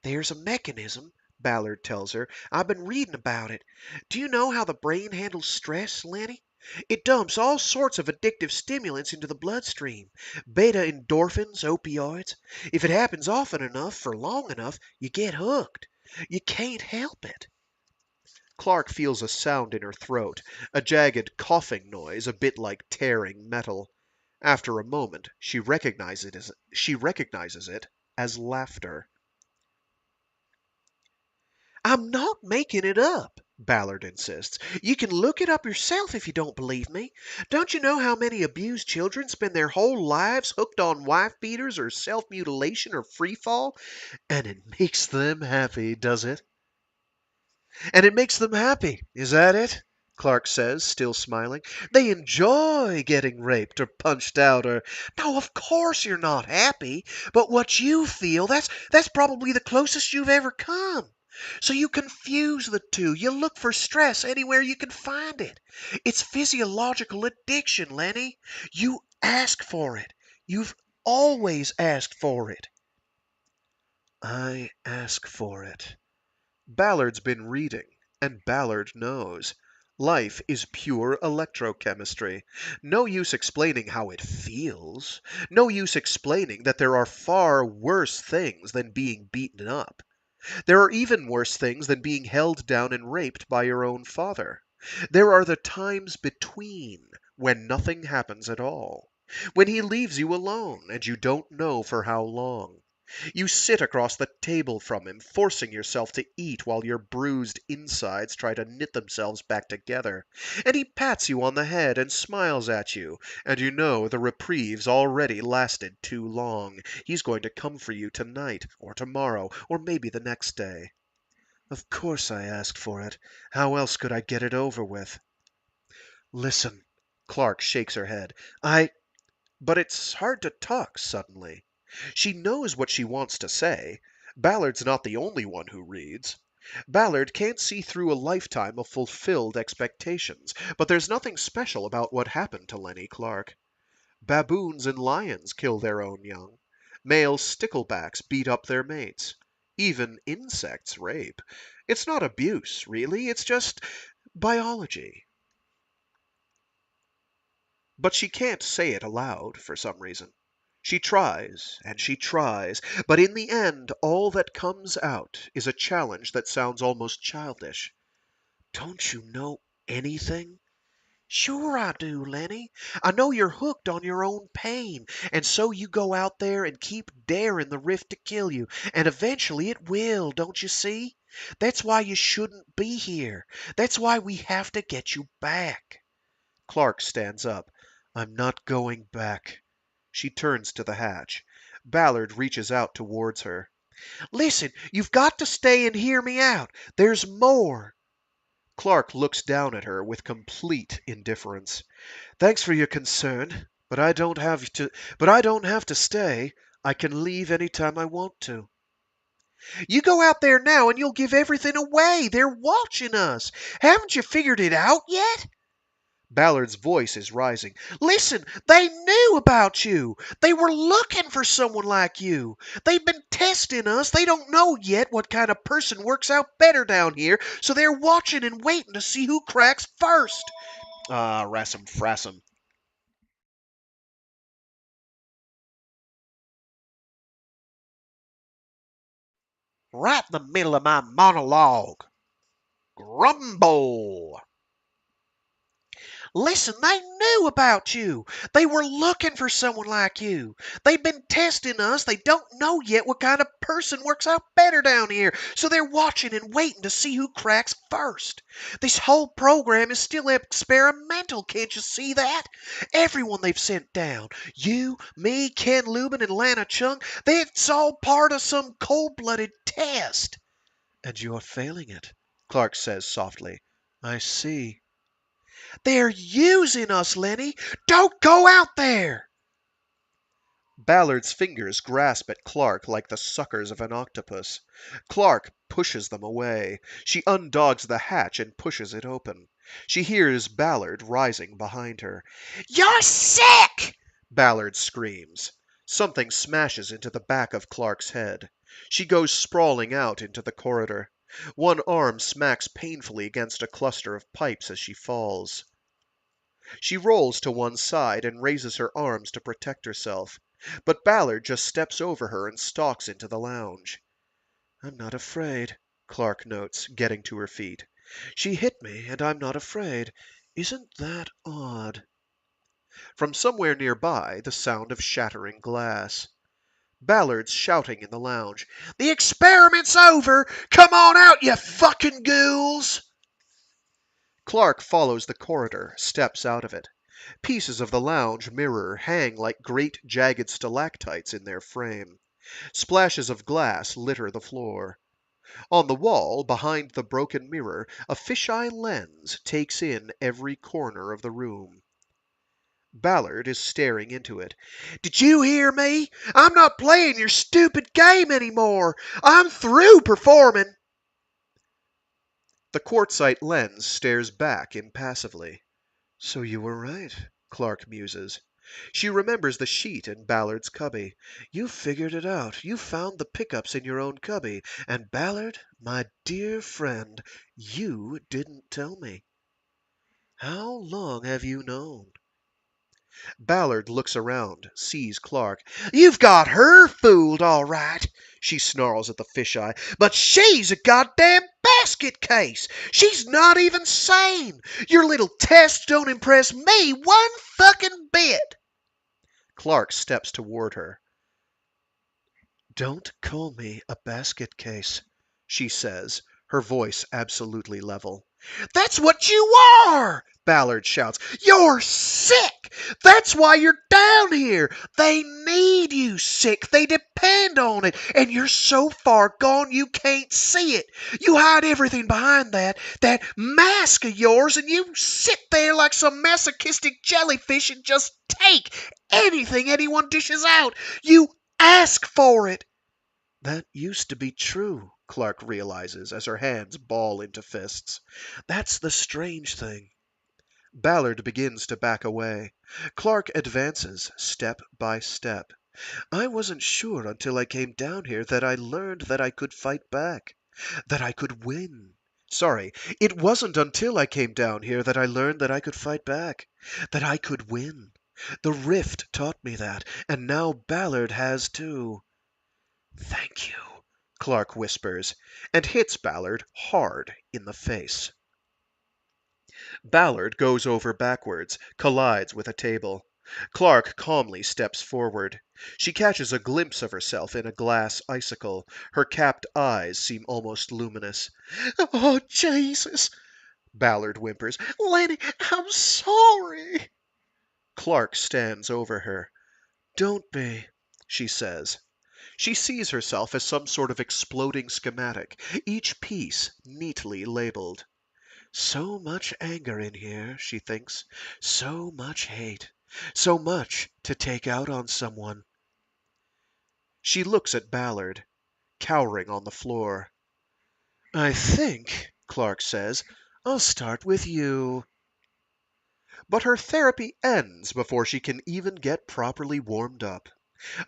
There's a mechanism, Ballard tells her. I've been reading about it. Do you know how the brain handles stress, Lenny? It dumps all sorts of addictive stimulants into the bloodstream. Beta endorphins, opioids. If it happens often enough, for long enough, you get hooked. You can't help it. Clark feels a sound in her throat, a jagged coughing noise, a bit like tearing metal. After a moment, she recognizes it as laughter. I'm not making it up, Ballard insists. You can look it up yourself if you don't believe me. Don't you know how many abused children spend their whole lives hooked on wife beaters or self-mutilation or free fall? And it makes them happy, does it? And it makes them happy, is that it? Clark says, still smiling. They enjoy getting raped or punched out or... No, of course you're not happy, but what you feel, that's probably the closest you've ever come. So you confuse the two. You look for stress anywhere you can find it. It's physiological addiction, Lenny. You ask for it. You've always asked for it. I ask for it. Ballard's been reading, and Ballard knows. Life is pure electrochemistry. No use explaining how it feels. No use explaining that there are far worse things than being beaten up. There are even worse things than being held down and raped by your own father. There are the times between when nothing happens at all. When he leaves you alone and you don't know for how long. You sit across the table from him, forcing yourself to eat while your bruised insides try to knit themselves back together. And he pats you on the head and smiles at you, and you know the reprieve's already lasted too long. He's going to come for you tonight, or tomorrow, or maybe the next day. Of course I asked for it. How else could I get it over with? Listen, Clark shakes her head. But it's hard to talk suddenly. She knows what she wants to say. Ballard's not the only one who reads. Ballard can't see through a lifetime of fulfilled expectations, but there's nothing special about what happened to Lenny Clark. Baboons and lions kill their own young. Male sticklebacks beat up their mates. Even insects rape. It's not abuse, really. It's just biology. But she can't say it aloud for some reason. She tries and she tries, but in the end all that comes out is a challenge that sounds almost childish. Don't you know anything? Sure I do, Lenny. I know you're hooked on your own pain, and so you go out there and keep daring the rift to kill you, and eventually it will, don't you see? That's why you shouldn't be here. That's why we have to get you back. Clark stands up. I'm not going back. She turns to the hatch. Ballard reaches out towards her. Listen, you've got to stay and hear me out. There's more. Clark looks down at her with complete indifference. Thanks for your concern, but I don't have to stay. I can leave any time I want to. You go out there now and you'll give everything away. They're watching us. Haven't you figured it out yet? Ballard's voice is rising. Listen, they knew about you. They were looking for someone like you. They've been testing us. They don't know yet what kind of person works out better down here, so they're watching and waiting to see who cracks first. Rassam Frassam. Right in the middle of my monologue. Grumble. Listen, they knew about you. They were looking for someone like you. They've been testing us. They don't know yet what kind of person works out better down here, so they're watching and waiting to see who cracks first. This whole program is still experimental, can't you see that? Everyone they've sent down, you, me, Ken Lubin, and Lana Chung, it's all part of some cold-blooded test. And you're failing it, Clark says softly. I see. They're using us, Lenny. Don't go out there. Ballard's fingers grasp at Clark like the suckers of an octopus. Clark pushes them away. She undogs the hatch and pushes it open. She hears Ballard rising behind her. You're sick! Ballard screams. Something smashes into the back of Clark's head. She goes sprawling out into the corridor. One arm smacks painfully against a cluster of pipes as she falls. She rolls to one side and raises her arms to protect herself, but Ballard just steps over her and stalks into the lounge. I'm not afraid, Clark notes, getting to her feet. She hit me, and I'm not afraid. Isn't that odd? From somewhere nearby, the sound of shattering glass. Ballard's shouting in the lounge. The experiment's over! Come on out, you fucking ghouls! Clark follows the corridor, steps out of it. Pieces of the lounge mirror hang like great jagged stalactites in their frame. Splashes of glass litter the floor. On the wall, behind the broken mirror, a fisheye lens takes in every corner of the room. Ballard is staring into it. Did you hear me? I'm not playing your stupid game anymore. I'm through performing. The quartzite lens stares back impassively. So you were right, Clark muses. She remembers the sheet in Ballard's cubby. You figured it out. You found the pickups in your own cubby. And Ballard, my dear friend, you didn't tell me. How long have you known? Ballard looks around, sees Clark. You've got her fooled, all right, she snarls at the fisheye. But she's a goddamn basket case. She's not even sane. Your little tests don't impress me one fucking bit. Clark steps toward her. Don't call me a basket case, she says, her voice absolutely level. That's what you are! Ballard shouts. You're sick! That's why you're down here! They need you sick! They depend on it! And you're so far gone you can't see it! You hide everything behind that mask of yours, and you sit there like some masochistic jellyfish and just take anything anyone dishes out! You ask for it! That used to be true, Clark realizes as her hands ball into fists. That's the strange thing. Ballard begins to back away. Clark advances, step by step. I wasn't sure until I came down here that I learned that I could fight back, that I could win. Sorry, it wasn't until I came down here that I learned that I could fight back, that I could win. The rift taught me that, and now Ballard has too. Thank you, Clark whispers, and hits Ballard hard in the face. Ballard goes over backwards, collides with a table. Clark calmly steps forward. She catches a glimpse of herself in a glass icicle. Her capped eyes seem almost luminous. Oh, Jesus! Ballard whimpers. Lenny, I'm sorry. Clark stands over her. Don't be, she says. She sees herself as some sort of exploding schematic, each piece neatly labeled. So much anger in here, she thinks. So much hate. So much to take out on someone. She looks at Ballard, cowering on the floor. I think, Clark says, I'll start with you. But her therapy ends before she can even get properly warmed up.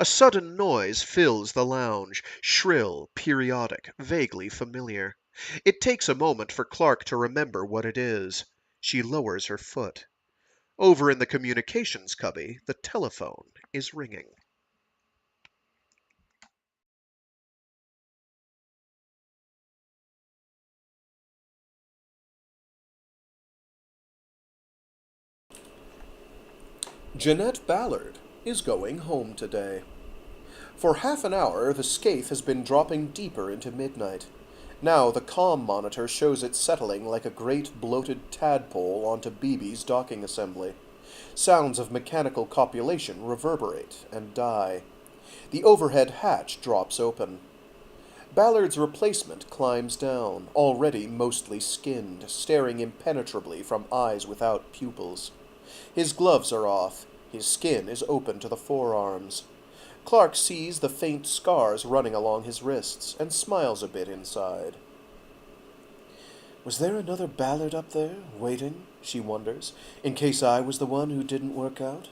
A sudden noise fills the lounge, shrill, periodic, vaguely familiar. It takes a moment for Clark to remember what it is. She lowers her foot. Over in the communications cubby, the telephone is ringing. Jeanette Ballard is going home today. For half an hour, the scathe has been dropping deeper into midnight. Now the comm monitor shows it settling like a great bloated tadpole onto BB's docking assembly. Sounds of mechanical copulation reverberate and die. The overhead hatch drops open. Ballard's replacement climbs down, already mostly skinned, staring impenetrably from eyes without pupils. His gloves are off. His skin is open to the forearms. Clark sees the faint scars running along his wrists and smiles a bit inside. Was there another Ballard up there, waiting, she wonders, in case I was the one who didn't work out?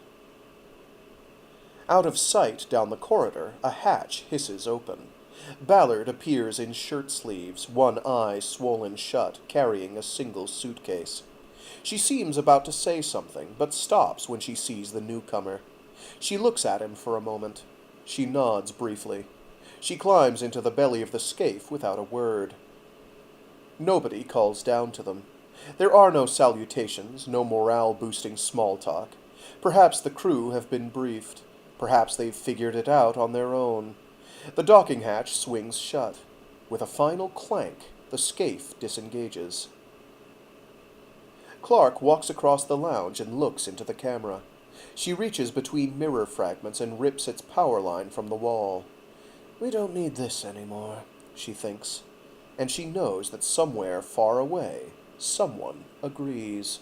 Out of sight down the corridor, a hatch hisses open. Ballard appears in shirt sleeves, one eye swollen shut, carrying a single suitcase. She seems about to say something, but stops when she sees the newcomer. She looks at him for a moment. She nods briefly. She climbs into the belly of the scaife without a word. Nobody calls down to them. There are no salutations, no morale-boosting small talk. Perhaps the crew have been briefed. Perhaps they've figured it out on their own. The docking hatch swings shut. With a final clank, the scaife disengages. Clark walks across the lounge and looks into the camera. She reaches between mirror fragments and rips its power line from the wall. We don't need this anymore, she thinks. And she knows that somewhere far away, someone agrees.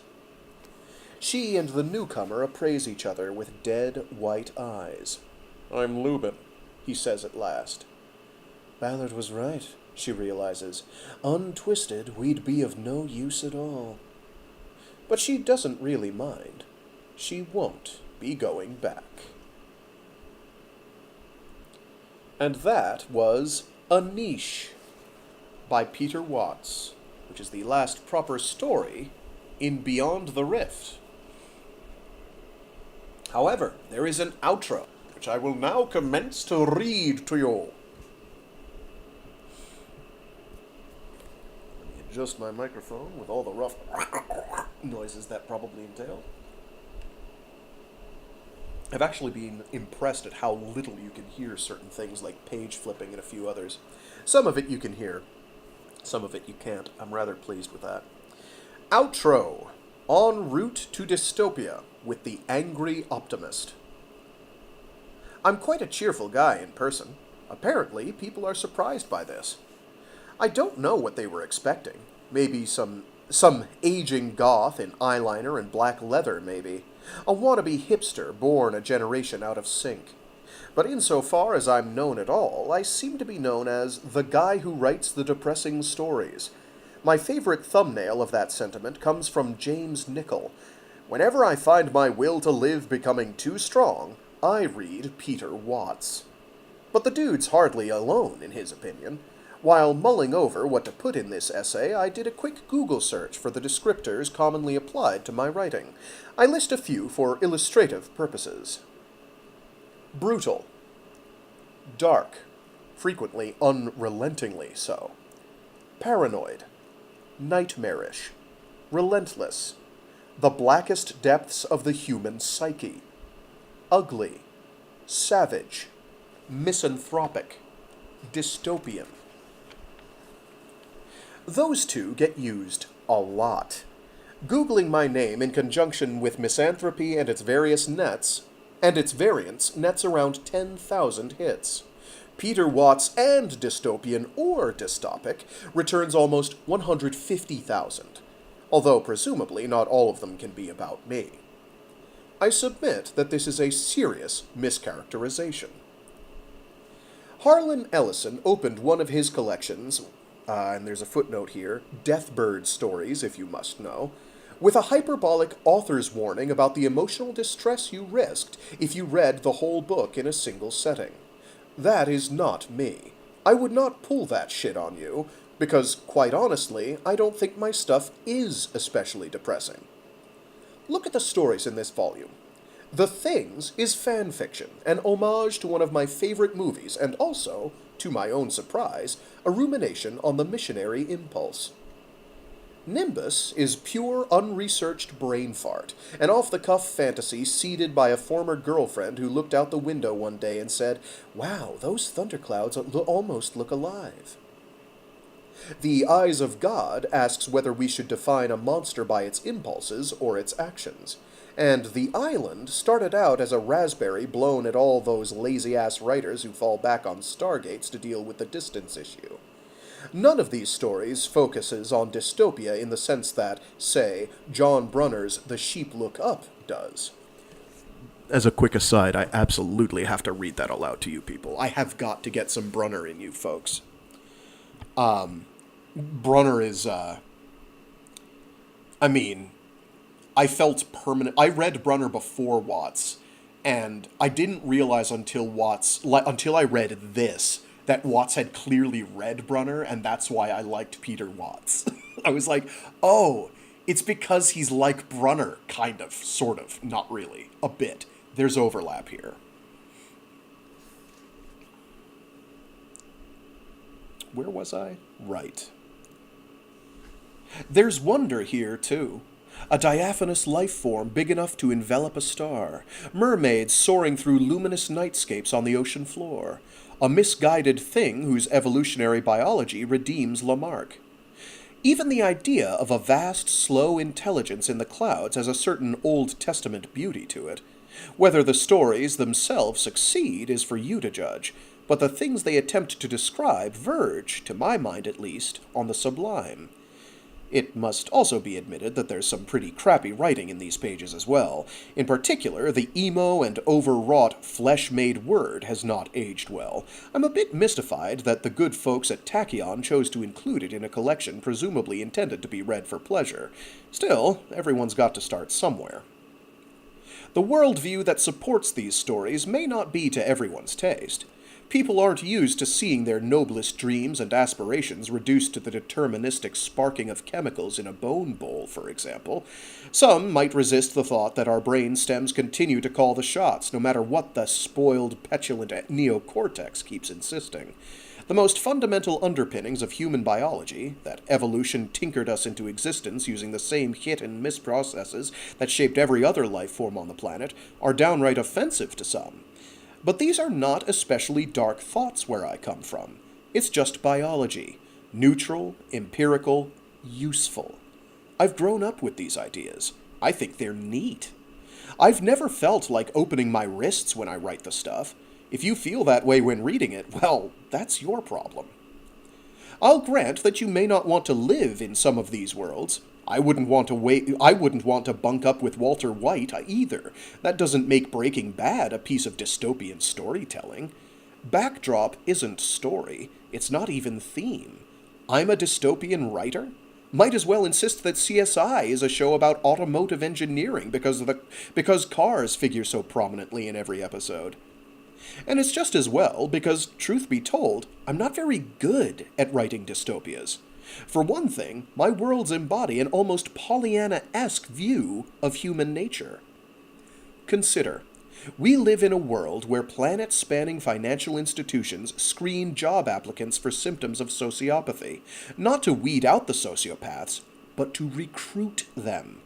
She and the newcomer appraise each other with dead, white eyes. I'm Lubin, he says at last. Ballard was right, she realizes. Untwisted, we'd be of no use at all. But she doesn't really mind. She won't be going back. And that was A Niche by Peter Watts, which is the last proper story in Beyond the Rift. However, there is an outro, which I will now commence to read to you. Let me adjust my microphone with all the rough noises that probably entail. I've actually been impressed at how little you can hear certain things like page flipping and a few others. Some of it you can hear, some of it you can't. I'm rather pleased with that. Outro. En route to dystopia with the angry optimist. I'm quite a cheerful guy in person. Apparently, people are surprised by this. I don't know what they were expecting. Maybe some aging goth in eyeliner and black leather, maybe. A wannabe hipster born a generation out of sync. But insofar as I'm known at all, I seem to be known as the guy who writes the depressing stories. My favorite thumbnail of that sentiment comes from James Nichol. Whenever I find my will to live becoming too strong, I read Peter Watts. But the dude's hardly alone, in his opinion. While mulling over what to put in this essay, I did a quick Google search for the descriptors commonly applied to my writing. I list a few for illustrative purposes. Brutal. Dark. Frequently unrelentingly so. Paranoid. Nightmarish. Relentless. The blackest depths of the human psyche. Ugly. Savage. Misanthropic. Dystopian. Those two get used a lot. Googling my name in conjunction with misanthropy and its variants nets around 10,000 hits. Peter Watts and dystopian or dystopic returns almost 150,000, although presumably not all of them can be about me. I submit that this is a serious mischaracterization. Harlan Ellison opened one of his collections, and there's a footnote here, Deathbird Stories, if you must know, with a hyperbolic author's warning about the emotional distress you risked if you read the whole book in a single setting. That is not me. I would not pull that shit on you, because, quite honestly, I don't think my stuff is especially depressing. Look at the stories in this volume. The Things is fan fiction, an homage to one of my favorite movies, and also, to my own surprise, a rumination on the missionary impulse. Nimbus is pure, unresearched brain fart, an off-the-cuff fantasy seeded by a former girlfriend who looked out the window one day and said, "Wow, those thunderclouds almost look alive." The Eyes of God asks whether we should define a monster by its impulses or its actions. And The Island started out as a raspberry blown at all those lazy-ass writers who fall back on Stargates to deal with the distance issue. None of these stories focuses on dystopia in the sense that, say, John Brunner's The Sheep Look Up does. As a quick aside, I absolutely have to read that aloud to you people. I have got to get some Brunner in you folks. Brunner is, I felt permanent. I read Brunner before Watts, and I didn't realize until I read this, that Watts had clearly read Brunner, and that's why I liked Peter Watts. I was like, oh, it's because he's like Brunner, kind of, sort of, not really, a bit. There's overlap here. Where was I? Right. There's wonder here, too. A diaphanous life form big enough to envelop a star. Mermaids soaring through luminous nightscapes on the ocean floor. A misguided thing whose evolutionary biology redeems Lamarck. Even the idea of a vast, slow intelligence in the clouds has a certain Old Testament beauty to it. Whether the stories themselves succeed is for you to judge, but the things they attempt to describe verge, to my mind at least, on the sublime. It must also be admitted that there's some pretty crappy writing in these pages as well. In particular, the emo and overwrought flesh-made word has not aged well. I'm a bit mystified that the good folks at Tachyon chose to include it in a collection presumably intended to be read for pleasure. Still, everyone's got to start somewhere. The worldview that supports these stories may not be to everyone's taste. People aren't used to seeing their noblest dreams and aspirations reduced to the deterministic sparking of chemicals in a bone bowl, for example. Some might resist the thought that our brain stems continue to call the shots, no matter what the spoiled, petulant neocortex keeps insisting. The most fundamental underpinnings of human biology, that evolution tinkered us into existence using the same hit and miss processes that shaped every other life form on the planet, are downright offensive to some. But these are not especially dark thoughts where I come from. It's just biology. Neutral, empirical, useful. I've grown up with these ideas. I think they're neat. I've never felt like opening my wrists when I write the stuff. If you feel that way when reading it, well, that's your problem. I'll grant that you may not want to live in some of these worlds. I wouldn't want to bunk up with Walter White either. That doesn't make Breaking Bad a piece of dystopian storytelling. Backdrop isn't story. It's not even theme. I'm a dystopian writer? Might as well insist that CSI is a show about automotive engineering because cars figure so prominently in every episode. And it's just as well because, truth be told, I'm not very good at writing dystopias. For one thing, my worlds embody an almost Pollyanna-esque view of human nature. Consider, we live in a world where planet-spanning financial institutions screen job applicants for symptoms of sociopathy, not to weed out the sociopaths, but to recruit them.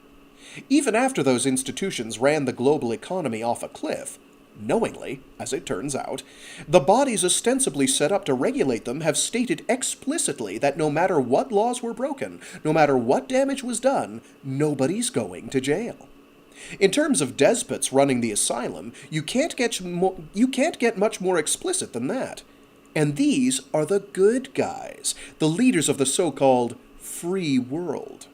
Even after those institutions ran the global economy off a cliff, knowingly, as it turns out, the bodies ostensibly set up to regulate them have stated explicitly that no matter what laws were broken, no matter what damage was done, nobody's going to jail. In terms of despots running the asylum, you can't get much more explicit than that. And these are the good guys, the leaders of the so-called free world.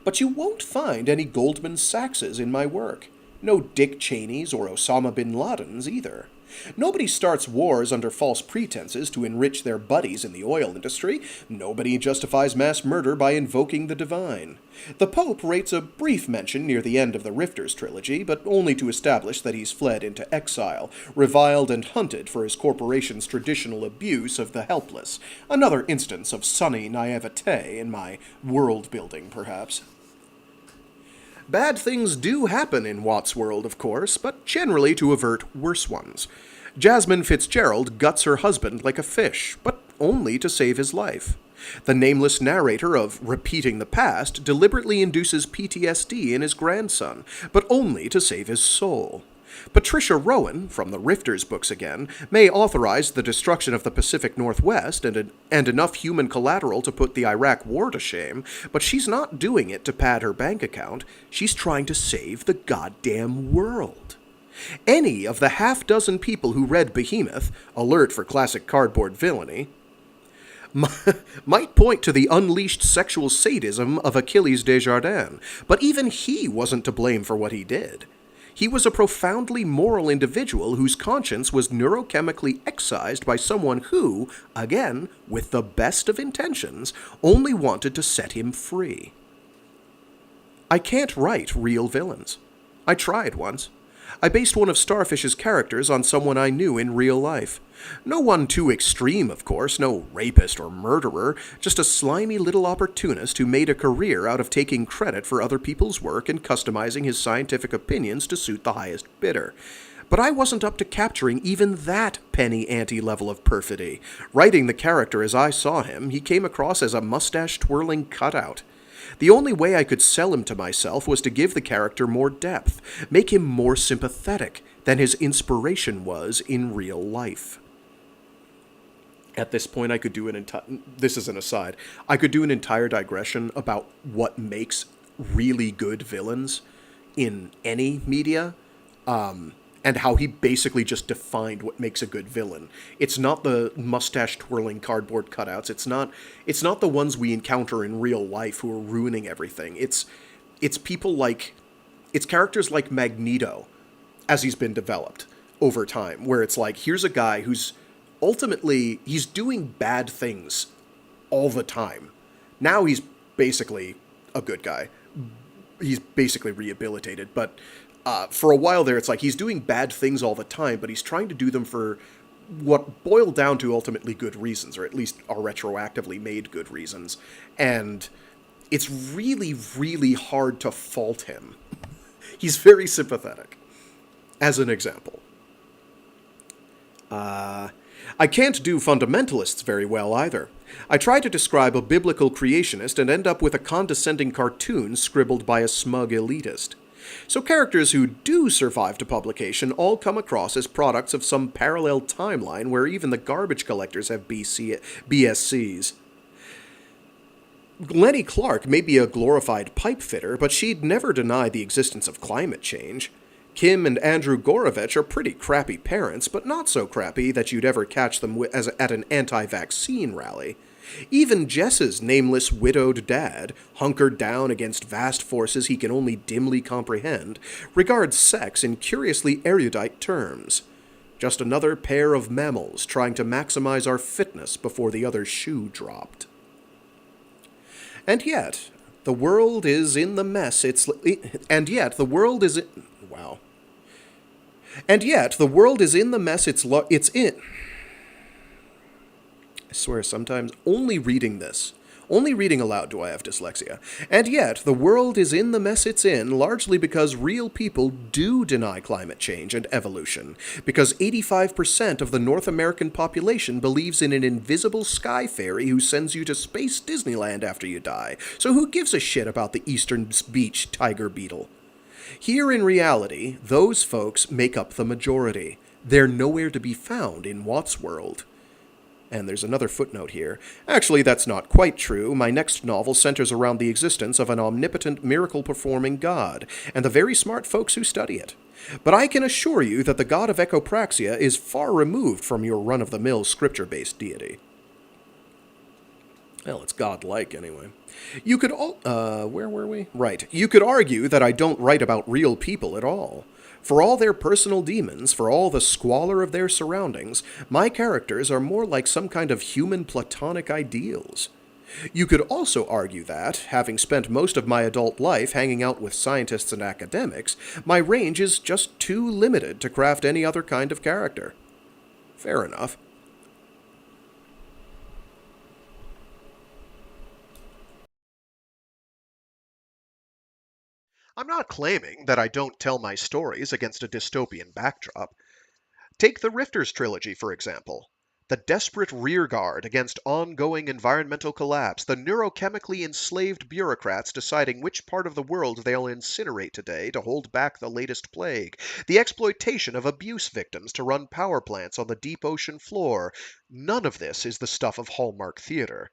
But you won't find any Goldman Sachses in my work. No Dick Cheneys or Osama bin Ladens either. Nobody starts wars under false pretenses to enrich their buddies in the oil industry. Nobody justifies mass murder by invoking the divine. The Pope rates a brief mention near the end of the Rifters trilogy, but only to establish that he's fled into exile, reviled and hunted for his corporation's traditional abuse of the helpless. Another instance of sunny naivete in my world building, perhaps. Bad things do happen in Watt's world, of course, but generally to avert worse ones. Jasmine Fitzgerald guts her husband like a fish, but only to save his life. The nameless narrator of Repeating the Past deliberately induces PTSD in his grandson, but only to save his soul. Patricia Rowan, from the Rifters books again, may authorize the destruction of the Pacific Northwest and enough human collateral to put the Iraq War to shame, but she's not doing it to pad her bank account. She's trying to save the goddamn world. Any of the half-dozen people who read Behemoth, alert for classic cardboard villainy, might point to the unleashed sexual sadism of Achilles Desjardins, but even he wasn't to blame for what he did. He was a profoundly moral individual whose conscience was neurochemically excised by someone who, again, with the best of intentions, only wanted to set him free. I can't write real villains. I tried once. I based one of Starfish's characters on someone I knew in real life. No one too extreme, of course, no rapist or murderer, just a slimy little opportunist who made a career out of taking credit for other people's work and customizing his scientific opinions to suit the highest bidder. But I wasn't up to capturing even that penny ante level of perfidy. Writing the character as I saw him, he came across as a mustache-twirling cutout. The only way I could sell him to myself was to give the character more depth, make him more sympathetic than his inspiration was in real life. At this point, I could do this is an aside, I could do an entire digression about what makes really good villains in any media, and how he basically just defined what makes a good villain. It's not the mustache-twirling cardboard cutouts. It's not the ones we encounter in real life who are ruining everything. It's people like... It's characters like Magneto, as he's been developed over time, where it's like, here's a guy who's ultimately... He's doing bad things all the time. Now he's basically a good guy. He's basically rehabilitated, but... for a while there, it's like he's doing bad things all the time, but he's trying to do them for what boil down to ultimately good reasons, or at least are retroactively made good reasons. And it's really, really hard to fault him. He's very sympathetic, as an example. I can't do fundamentalists very well either. I try to describe a biblical creationist and end up with a condescending cartoon scribbled by a smug elitist. So characters who do survive to publication all come across as products of some parallel timeline where even the garbage collectors have BSCs. Lenny Clark may be a glorified pipe fitter, but she'd never deny the existence of climate change. Kim and Andrew Gorovich are pretty crappy parents, but not so crappy that you'd ever catch them at an anti-vaccine rally. Even Jess's nameless widowed dad, hunkered down against vast forces he can only dimly comprehend, regards sex in curiously erudite terms. Just another pair of mammals trying to maximize our fitness before the other shoe dropped. And yet, the world is in the mess it's... And yet, the world is in... Wow. And yet, the world is in the mess it's in... I swear, sometimes only reading aloud do I have dyslexia. And yet, the world is in the mess it's in, largely because real people do deny climate change and evolution, because 85% of the North American population believes in an invisible sky fairy who sends you to space Disneyland after you die, so who gives a shit about the Eastern Beach tiger beetle? Here in reality, those folks make up the majority. They're nowhere to be found in Watt's world. And there's another footnote here. Actually, that's not quite true. My next novel centers around the existence of an omnipotent, miracle-performing god, and the very smart folks who study it. But I can assure you that the god of echopraxia is far removed from your run-of-the-mill scripture-based deity. Well, it's godlike, anyway. You could where were we? Right. You could argue that I don't write about real people at all. For all their personal demons, for all the squalor of their surroundings, my characters are more like some kind of human platonic ideals. You could also argue that, having spent most of my adult life hanging out with scientists and academics, my range is just too limited to craft any other kind of character. Fair enough. I'm not claiming that I don't tell my stories against a dystopian backdrop. Take the Rifters trilogy, for example. The desperate rearguard against ongoing environmental collapse, the neurochemically enslaved bureaucrats deciding which part of the world they'll incinerate today to hold back the latest plague, the exploitation of abuse victims to run power plants on the deep ocean floor. None of this is the stuff of Hallmark theater.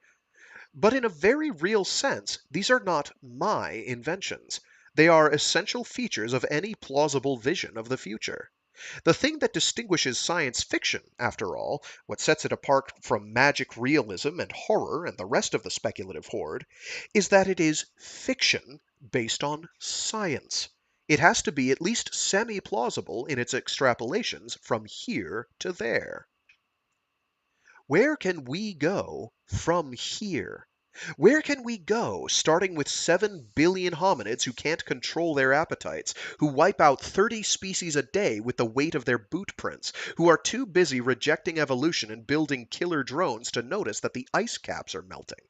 But in a very real sense, these are not my inventions. They are essential features of any plausible vision of the future. The thing that distinguishes science fiction, after all, what sets it apart from magic realism and horror and the rest of the speculative horde, is that it is fiction based on science. It has to be at least semi-plausible in its extrapolations from here to there. Where can we go from here? Where can we go, starting with 7 billion hominids who can't control their appetites, who wipe out 30 species a day with the weight of their boot prints, who are too busy rejecting evolution and building killer drones to notice that the ice caps are melting?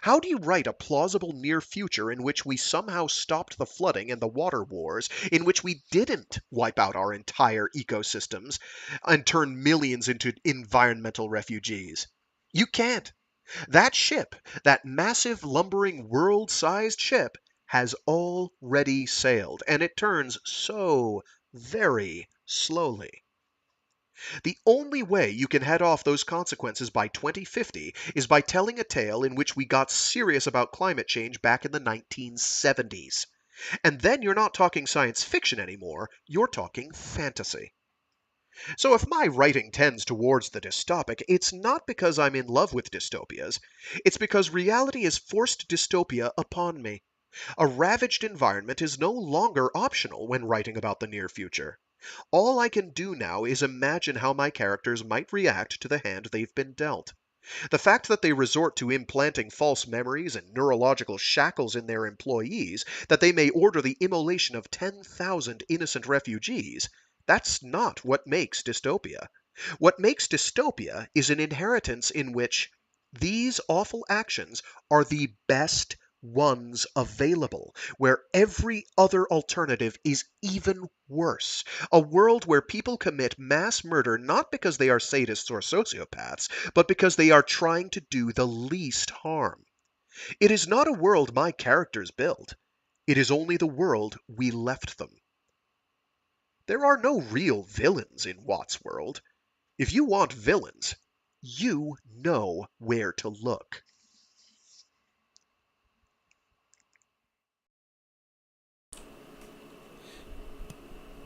How do you write a plausible near future in which we somehow stopped the flooding and the water wars, in which we didn't wipe out our entire ecosystems and turn millions into environmental refugees? You can't. That ship, that massive, lumbering, world-sized ship, has already sailed, and it turns so very slowly. The only way you can head off those consequences by 2050 is by telling a tale in which we got serious about climate change back in the 1970s. And then you're not talking science fiction anymore, you're talking fantasy. So if my writing tends towards the dystopic, it's not because I'm in love with dystopias. It's because reality has forced dystopia upon me. A ravaged environment is no longer optional when writing about the near future. All I can do now is imagine how my characters might react to the hand they've been dealt. The fact that they resort to implanting false memories and neurological shackles in their employees, that they may order the immolation of 10,000 innocent refugees, that's not what makes dystopia. What makes dystopia is an inheritance in which these awful actions are the best ones available, where every other alternative is even worse. A world where people commit mass murder not because they are sadists or sociopaths, but because they are trying to do the least harm. It is not a world my characters build. It is only the world we left them. There are no real villains in Watt's world. If you want villains, you know where to look.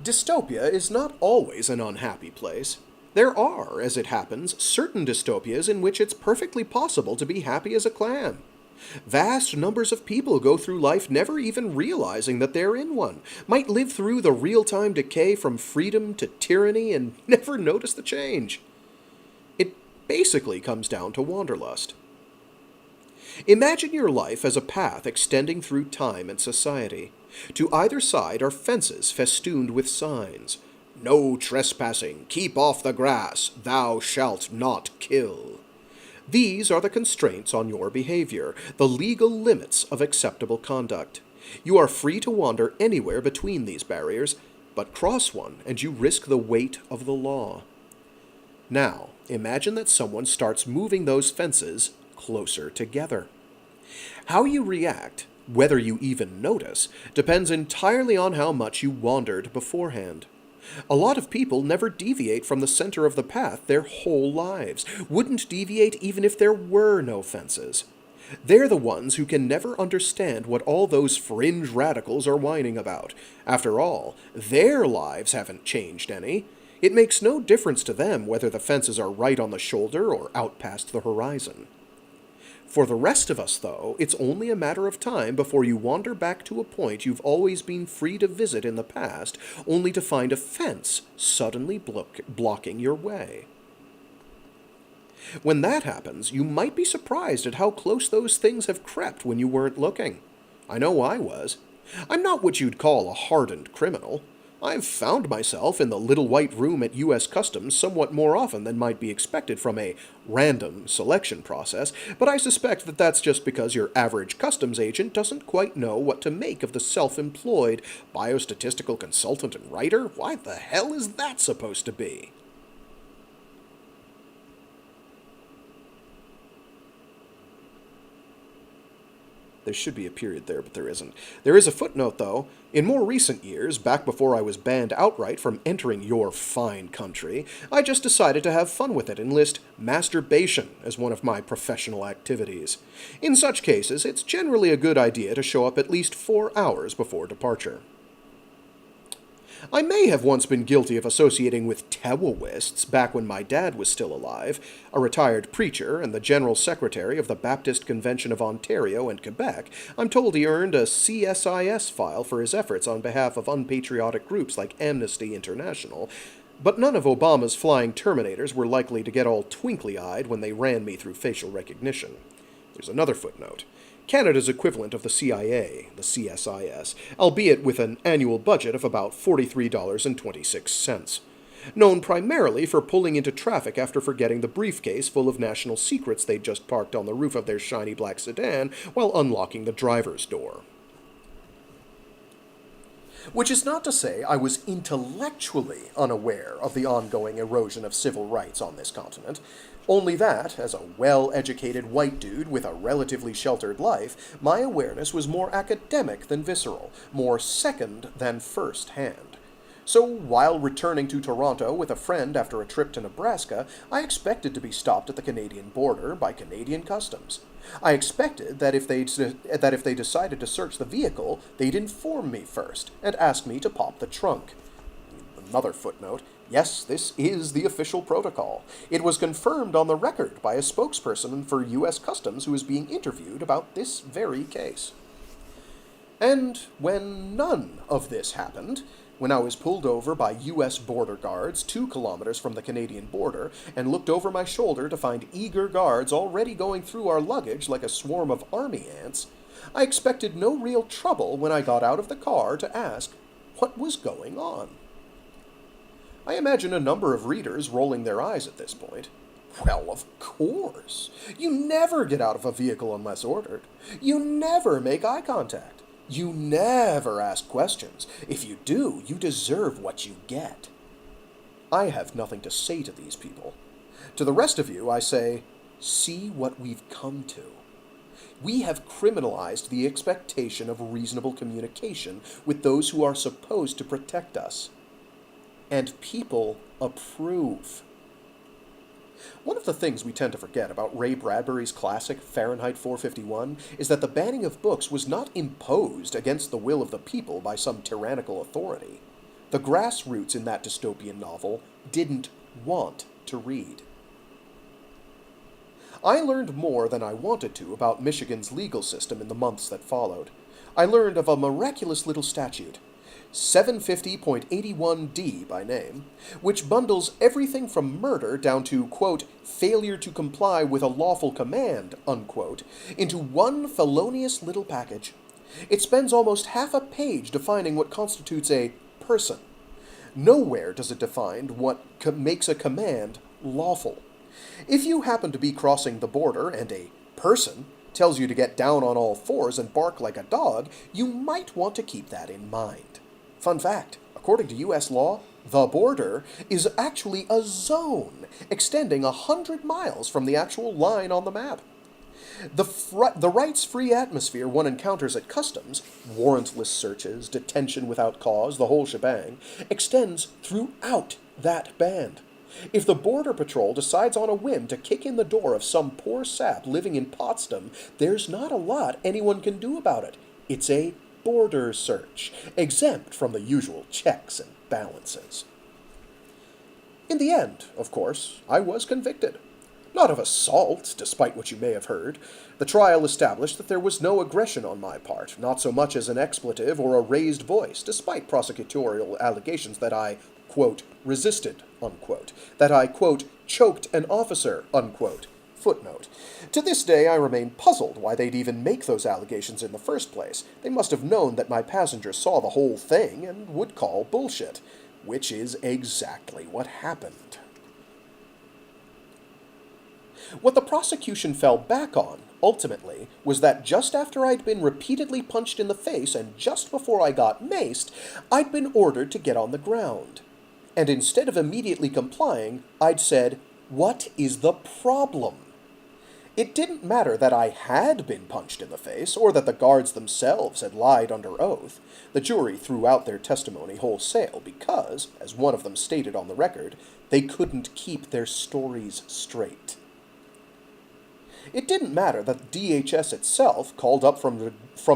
Dystopia is not always an unhappy place. There are, as it happens, certain dystopias in which it's perfectly possible to be happy as a clam. Vast numbers of people go through life never even realizing that they're in one, might live through the real-time decay from freedom to tyranny and never notice the change. It basically comes down to wanderlust. Imagine your life as a path extending through time and society. To either side are fences festooned with signs. No trespassing, keep off the grass, thou shalt not kill. These are the constraints on your behavior, the legal limits of acceptable conduct. You are free to wander anywhere between these barriers, but cross one and you risk the weight of the law. Now, imagine that someone starts moving those fences closer together. How you react, whether you even notice, depends entirely on how much you wandered beforehand. A lot of people never deviate from the center of the path their whole lives, wouldn't deviate even if there were no fences. They're the ones who can never understand what all those fringe radicals are whining about. After all, their lives haven't changed any. It makes no difference to them whether the fences are right on the shoulder or out past the horizon. For the rest of us, though, it's only a matter of time before you wander back to a point you've always been free to visit in the past, only to find a fence suddenly blocking your way. When that happens, you might be surprised at how close those things have crept when you weren't looking. I know I was. I'm not what you'd call a hardened criminal. I've found myself in the little white room at U.S. Customs somewhat more often than might be expected from a random selection process, but I suspect that that's just because your average customs agent doesn't quite know what to make of the self-employed biostatistical consultant and writer. Why the hell is that supposed to be? There should be a period there, but there isn't. There is a footnote, though. In more recent years, back before I was banned outright from entering your fine country, I just decided to have fun with it and list masturbation as one of my professional activities. In such cases, it's generally a good idea to show up at least 4 hours before departure. I may have once been guilty of associating with Taoists back when my dad was still alive, a retired preacher and the General Secretary of the Baptist Convention of Ontario and Quebec. I'm told he earned a CSIS file for his efforts on behalf of unpatriotic groups like Amnesty International, but none of Obama's flying Terminators were likely to get all twinkly-eyed when they ran me through facial recognition. There's another footnote. Canada's equivalent of the CIA, the CSIS, albeit with an annual budget of about $43.26. Known primarily for pulling into traffic after forgetting the briefcase full of national secrets they'd just parked on the roof of their shiny black sedan while unlocking the driver's door. Which is not to say I was intellectually unaware of the ongoing erosion of civil rights on this continent, only that, as a well-educated white dude with a relatively sheltered life, my awareness was more academic than visceral, more second than first-hand. So, while returning to Toronto with a friend after a trip to Nebraska, I expected to be stopped at the Canadian border by Canadian Customs. I expected that if they decided to search the vehicle, they'd inform me first and ask me to pop the trunk. Another footnote. Yes, this is the official protocol. It was confirmed on the record by a spokesperson for U.S. Customs who was being interviewed about this very case. And when none of this happened, when I was pulled over by U.S. border guards 2 kilometers from the Canadian border and looked over my shoulder to find eager guards already going through our luggage like a swarm of army ants, I expected no real trouble when I got out of the car to ask what was going on. I imagine a number of readers rolling their eyes at this point. Well, of course. You never get out of a vehicle unless ordered. You never make eye contact. You never ask questions. If you do, you deserve what you get. I have nothing to say to these people. To the rest of you, I say, see what we've come to. We have criminalized the expectation of reasonable communication with those who are supposed to protect us. And people approve. One of the things we tend to forget about Ray Bradbury's classic Fahrenheit 451 is that the banning of books was not imposed against the will of the people by some tyrannical authority. The grassroots in that dystopian novel didn't want to read. I learned more than I wanted to about Michigan's legal system in the months that followed. I learned of a miraculous little statute, 750.81D by name, which bundles everything from murder down to, quote, failure to comply with a lawful command, unquote, into one felonious little package. It spends almost half a page defining what constitutes a person. Nowhere does it define what makes a command lawful. If you happen to be crossing the border and a person tells you to get down on all fours and bark like a dog, you might want to keep that in mind. Fun fact, according to U.S. law, the border is actually a zone extending 100 miles from the actual line on the map. The rights-free atmosphere one encounters at customs, warrantless searches, detention without cause, the whole shebang, extends throughout that band. If the Border Patrol decides on a whim to kick in the door of some poor sap living in Potsdam, there's not a lot anyone can do about it. It's a border search, exempt from the usual checks and balances. In the end, of course, I was convicted. Not of assault, despite what you may have heard. The trial established that there was no aggression on my part, not so much as an expletive or a raised voice, despite prosecutorial allegations that I, quote, resisted, unquote, that I, quote, choked an officer, unquote. Footnote. To this day, I remain puzzled why they'd even make those allegations in the first place. They must have known that my passenger saw the whole thing and would call bullshit, which is exactly what happened. What the prosecution fell back on, ultimately, was that just after I'd been repeatedly punched in the face and just before I got maced, I'd been ordered to get on the ground. And instead of immediately complying, I'd said, "What is the problem?" It didn't matter that I had been punched in the face, or that the guards themselves had lied under oath. The jury threw out their testimony wholesale because, as one of them stated on the record, they couldn't keep their stories straight. It didn't matter that DHS itself, called up from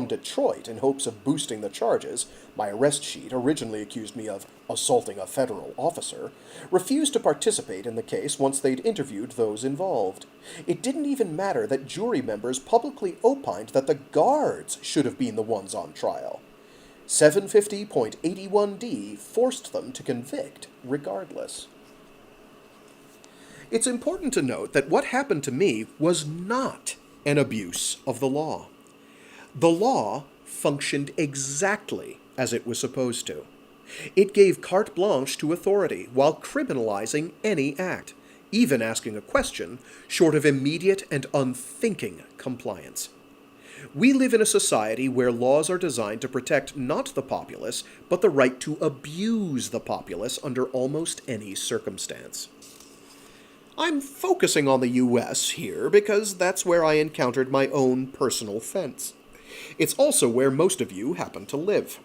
Detroit in hopes of boosting the charges — my arrest sheet originally accused me of assaulting a federal officer — refused to participate in the case once they'd interviewed those involved. It didn't even matter that jury members publicly opined that the guards should have been the ones on trial. 750.81d forced them to convict regardless. It's important to note that what happened to me was not an abuse of the law. The law functioned exactly as it was supposed to. It gave carte blanche to authority while criminalizing any act, even asking a question, short of immediate and unthinking compliance. We live in a society where laws are designed to protect not the populace, but the right to abuse the populace under almost any circumstance. I'm focusing on the US here because that's where I encountered my own personal fence. It's also where most of you happen to live.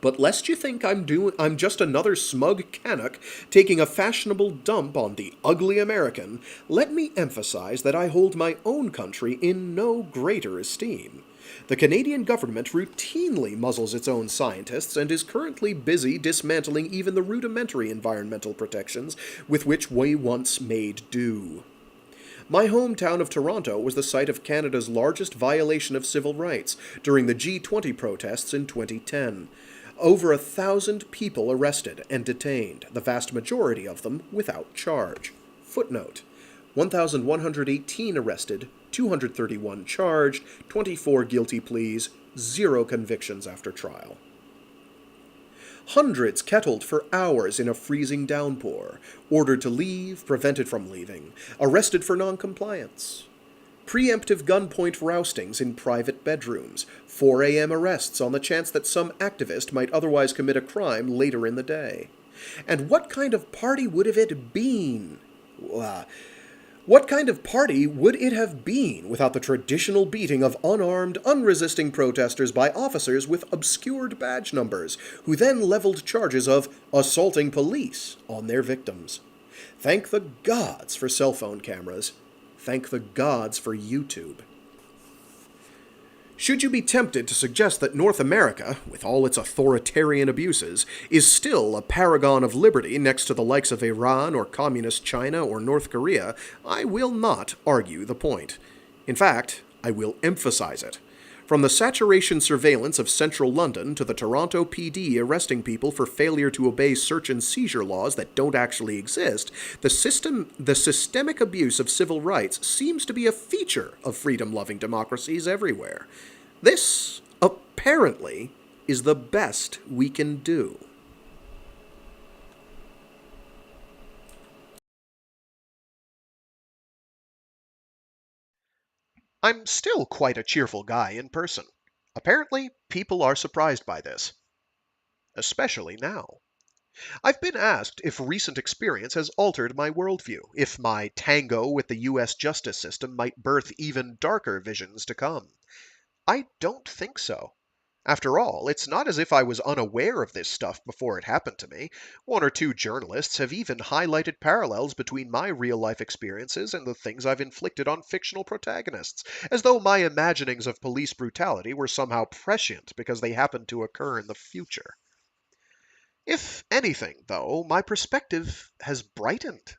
But lest you think I'm just another smug Canuck taking a fashionable dump on the ugly American, let me emphasize that I hold my own country in no greater esteem. The Canadian government routinely muzzles its own scientists and is currently busy dismantling even the rudimentary environmental protections with which we once made do. My hometown of Toronto was the site of Canada's largest violation of civil rights during the G20 protests in 2010. Over 1,000 people arrested and detained, the vast majority of them without charge. Footnote: 1,118 arrested, 231 charged, 24 guilty pleas, 0 convictions after trial. Hundreds kettled for hours in a freezing downpour, ordered to leave, prevented from leaving, arrested for noncompliance. Preemptive gunpoint roustings in private bedrooms, 4 a.m. arrests on the chance that some activist might otherwise commit a crime later in the day. And what kind of party would it been? What kind of party would it have been without the traditional beating of unarmed, unresisting protesters by officers with obscured badge numbers, who then leveled charges of assaulting police on their victims? Thank the gods for cell phone cameras. Thank the gods for YouTube. Should you be tempted to suggest that North America, with all its authoritarian abuses, is still a paragon of liberty next to the likes of Iran or Communist China or North Korea, I will not argue the point. In fact, I will emphasize it. From the saturation surveillance of central London to the Toronto PD arresting people for failure to obey search and seizure laws that don't actually exist, the systemic abuse of civil rights seems to be a feature of freedom-loving democracies everywhere. This, apparently, is the best we can do. I'm still quite a cheerful guy in person. Apparently, people are surprised by this. Especially now. I've been asked if recent experience has altered my worldview, if my tango with the US justice system might birth even darker visions to come. I don't think so. After all, it's not as if I was unaware of this stuff before it happened to me. One or two journalists have even highlighted parallels between my real-life experiences and the things I've inflicted on fictional protagonists, as though my imaginings of police brutality were somehow prescient because they happened to occur in the future. If anything, though, my perspective has brightened.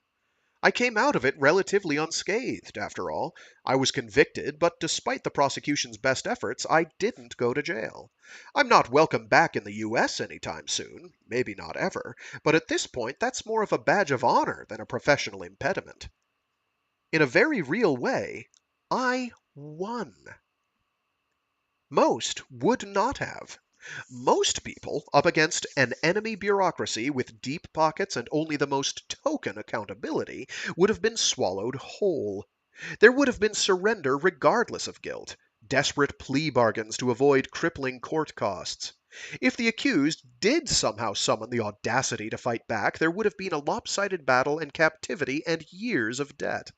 I came out of it relatively unscathed, after all. I was convicted, but despite the prosecution's best efforts, I didn't go to jail. I'm not welcome back in the US anytime soon, maybe not ever, but at this point that's more of a badge of honor than a professional impediment. In a very real way, I won. Most would not have. Most people, up against an enemy bureaucracy with deep pockets and only the most token accountability, would have been swallowed whole. There would have been surrender regardless of guilt, desperate plea bargains to avoid crippling court costs. If the accused did somehow summon the audacity to fight back, there would have been a lopsided battle and captivity and years of debt.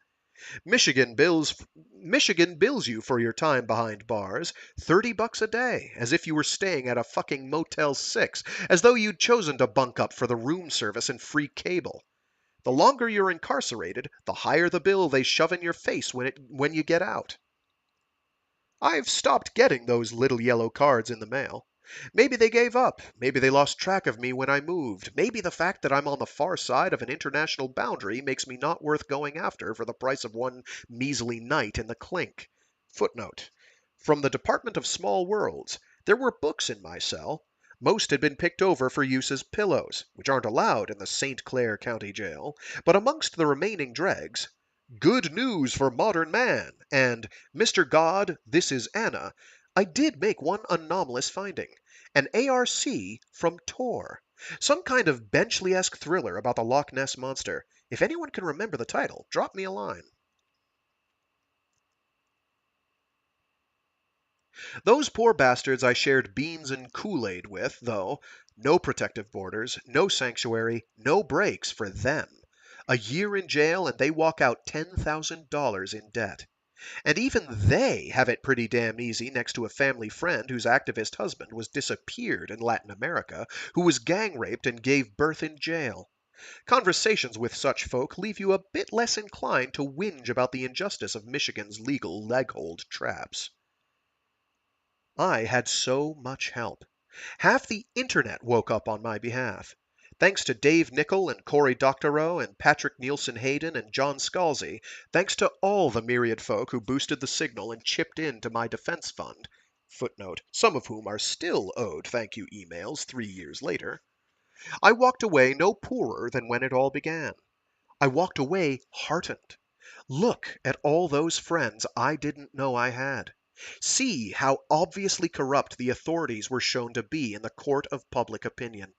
Michigan bills Michigan bills you for your time behind bars $30 a day, as if you were staying at a fucking Motel 6, as though you'd chosen to bunk up for the room service and free cable. The longer you're incarcerated, the higher the bill they shove in your face when you get out. I've stopped getting those little yellow cards in the mail. Maybe they gave up. Maybe they lost track of me when I moved. Maybe the fact that I'm on the far side of an international boundary makes me not worth going after for the price of one measly night in the clink. Footnote. From the Department of Small Worlds. There were books in my cell. Most had been picked over for use as pillows, which aren't allowed in the St. Clair County Jail, but amongst the remaining dregs, Good News for Modern Man, and Mr. God, This is Anna, I did make one anomalous finding. An ARC from Tor. Some kind of Benchley-esque thriller about the Loch Ness Monster. If anyone can remember the title, drop me a line. Those poor bastards I shared beans and Kool-Aid with, though. No protective borders, no sanctuary, no breaks for them. A year in jail and they walk out $10,000 in debt. And even they have it pretty damn easy next to a family friend whose activist husband was disappeared in Latin America, who was gang raped and gave birth in jail. Conversations with such folk leave you a bit less inclined to whinge about the injustice of Michigan's legal leghold traps. I had so much help. Half the internet woke up on my behalf. Thanks to Dave Nickel and Cory Doctorow and Patrick Nielsen Hayden and John Scalzi, thanks to all the myriad folk who boosted the signal and chipped in to my defense fund, footnote, some of whom are still owed thank you emails 3 years later, I walked away no poorer than when it all began. I walked away heartened. Look at all those friends I didn't know I had. See how obviously corrupt the authorities were shown to be in the court of public opinion.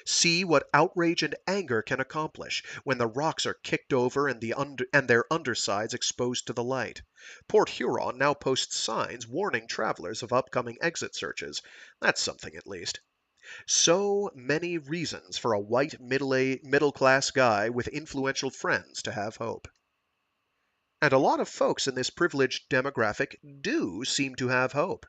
See what outrage and anger can accomplish when the rocks are kicked over and their undersides exposed to the light. Port Huron now posts signs warning travelers of upcoming exit searches. That's something at least. So many reasons for a white middle-class guy with influential friends to have hope. And a lot of folks in this privileged demographic do seem to have hope.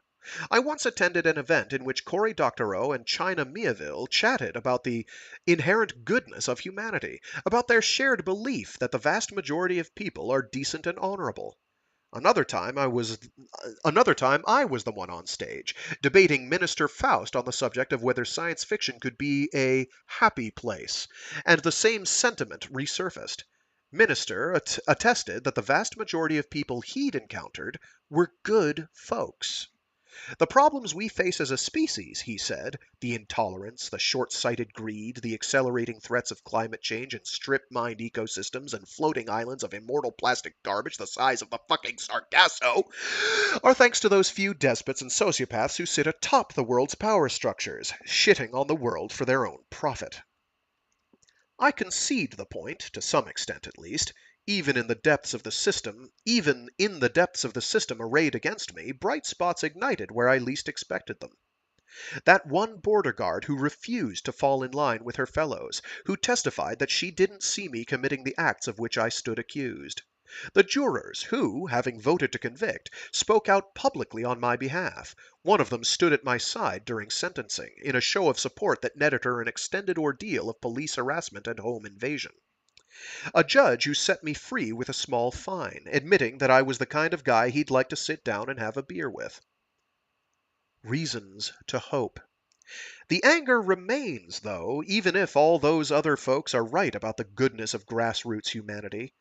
I once attended an event in which Cory Doctorow and China Mieville chatted about the inherent goodness of humanity, about their shared belief that the vast majority of people are decent and honorable. Another time I was the one on stage, debating Minister Faust on the subject of whether science fiction could be a happy place, and the same sentiment resurfaced. Minister attested that the vast majority of people he'd encountered were good folks. The problems we face as a species, he said, the intolerance, the short-sighted greed, the accelerating threats of climate change and strip-mined ecosystems and floating islands of immortal plastic garbage the size of the fucking Sargasso, are thanks to those few despots and sociopaths who sit atop the world's power structures, shitting on the world for their own profit. I concede the point, to some extent at least. Even in the depths of the system arrayed against me, bright spots ignited where I least expected them. That one border guard who refused to fall in line with her fellows, who testified that she didn't see me committing the acts of which I stood accused. The jurors who, having voted to convict, spoke out publicly on my behalf. One of them stood at my side during sentencing, in a show of support that netted her an extended ordeal of police harassment and home invasion. A judge who set me free with a small fine, admitting that I was the kind of guy he'd like to sit down and have a beer with. Reasons to hope. The anger remains, though, even if all those other folks are right about the goodness of grassroots humanity.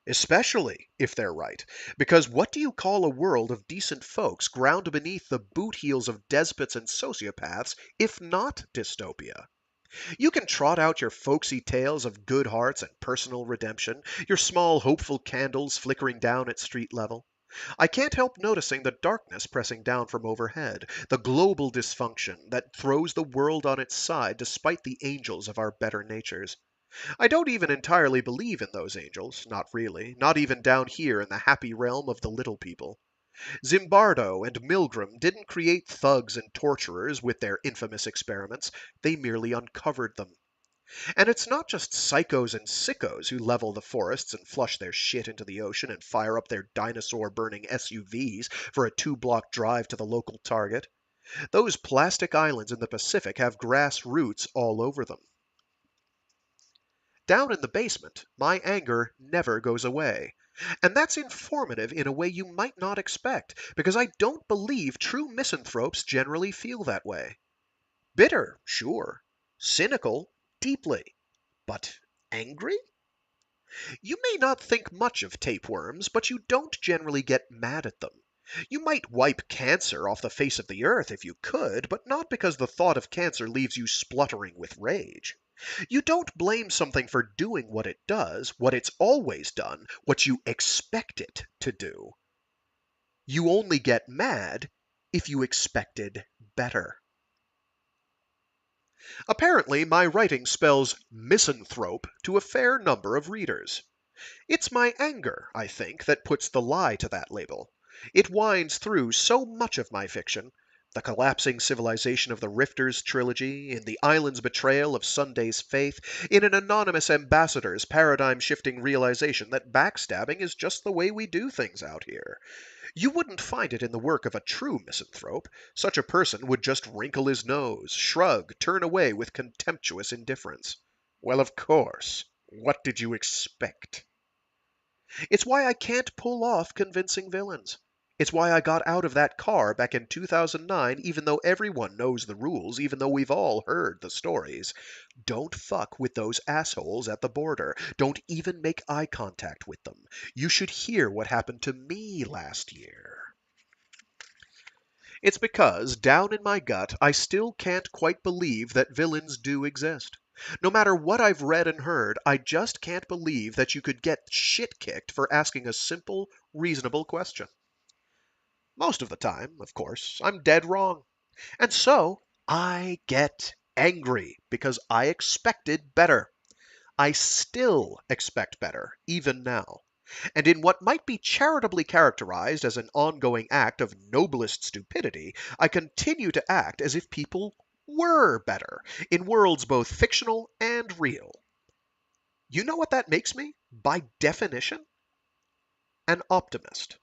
Especially if they're right. Because what do you call a world of decent folks ground beneath the boot heels of despots and sociopaths if not dystopia? You can trot out your folksy tales of good hearts and personal redemption, your small hopeful candles flickering down at street level. I can't help noticing the darkness pressing down from overhead, the global dysfunction that throws the world on its side despite the angels of our better natures. I don't even entirely believe in those angels, not really, not even down here in the happy realm of the little people. Zimbardo and Milgram didn't create thugs and torturers with their infamous experiments, they merely uncovered them. And it's not just psychos and sickos who level the forests and flush their shit into the ocean and fire up their dinosaur burning SUVs for a 2 block drive to the local target. Those plastic islands in the Pacific have grass roots all over them. Down in the basement, my anger never goes away. And that's informative in a way you might not expect, because I don't believe true misanthropes generally feel that way. Bitter, sure. Cynical, deeply. But angry? You may not think much of tapeworms, but you don't generally get mad at them. You might wipe cancer off the face of the earth if you could, but not because the thought of cancer leaves you spluttering with rage. You don't blame something for doing what it does, what it's always done, what you expect it to do. You only get mad if you expected better. Apparently, my writing spells misanthrope to a fair number of readers. It's my anger, I think, that puts the lie to that label. It winds through so much of my fiction, the collapsing civilization of the Rifters trilogy, in the island's betrayal of Sunday's faith, in an anonymous ambassador's paradigm-shifting realization that backstabbing is just the way we do things out here. You wouldn't find it in the work of a true misanthrope. Such a person would just wrinkle his nose, shrug, turn away with contemptuous indifference. Well, of course. What did you expect? It's why I can't pull off convincing villains. It's why I got out of that car back in 2009, even though everyone knows the rules, even though we've all heard the stories. Don't fuck with those assholes at the border. Don't even make eye contact with them. You should hear what happened to me last year. It's because, down in my gut, I still can't quite believe that villains do exist. No matter what I've read and heard, I just can't believe that you could get shit kicked for asking a simple, reasonable question. Most of the time, of course, I'm dead wrong. And so, I get angry because I expected better. I still expect better, even now. And in what might be charitably characterized as an ongoing act of noblest stupidity, I continue to act as if people were better, in worlds both fictional and real. You know what that makes me? By definition, an optimist.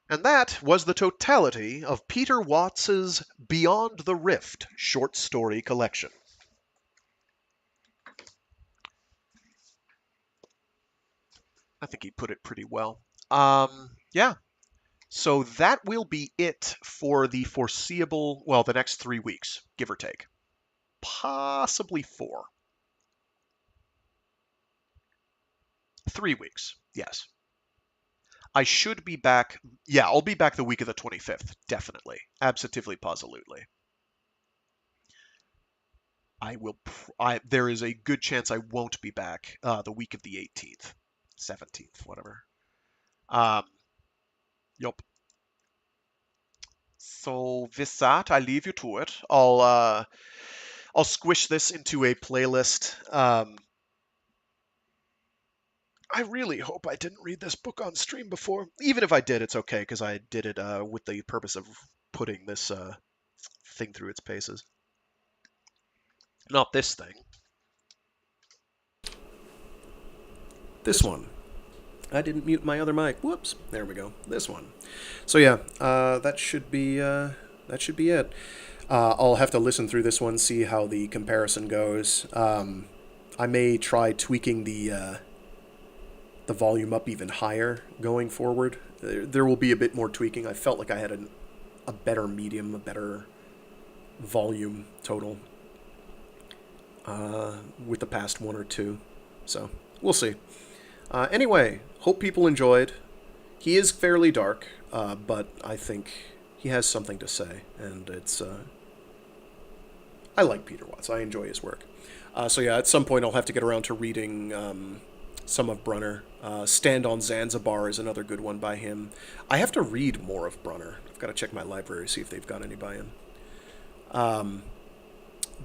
And that was the totality of Peter Watts's Beyond the Rift short story collection. I think he put it pretty well. Yeah. So that will be it for the foreseeable, well, the next 3 weeks, give or take. Possibly 4. 3 weeks, yes. I should be back. Yeah, I'll be back the week of the 25th, definitely. Absolutely, positively. I will. There is a good chance I won't be back the week of the 18th, 17th, whatever. Yup. So with that, I leave you to it. I'll squish this into a playlist. I really hope I didn't read this book on stream before. Even if I did, it's okay, because I did it with the purpose of putting this thing through its paces. Not this thing. This one. I didn't mute my other mic. Whoops. There we go. This one. So yeah, that should be it. I'll have to listen through this one, see how the comparison goes. I may try tweaking the volume up even higher going forward. There will be a bit more tweaking. I felt like I had a better medium, a better volume total with the past one or two. So, we'll see. Anyway, hope people enjoyed. He is fairly dark, but I think he has something to say, and it's... I like Peter Watts. I enjoy his work. So yeah, at some point I'll have to get around to reading some of Brunner. Stand on Zanzibar is another good one by him. I have to read more of Brunner. I've got to check my library, see if they've got any by him.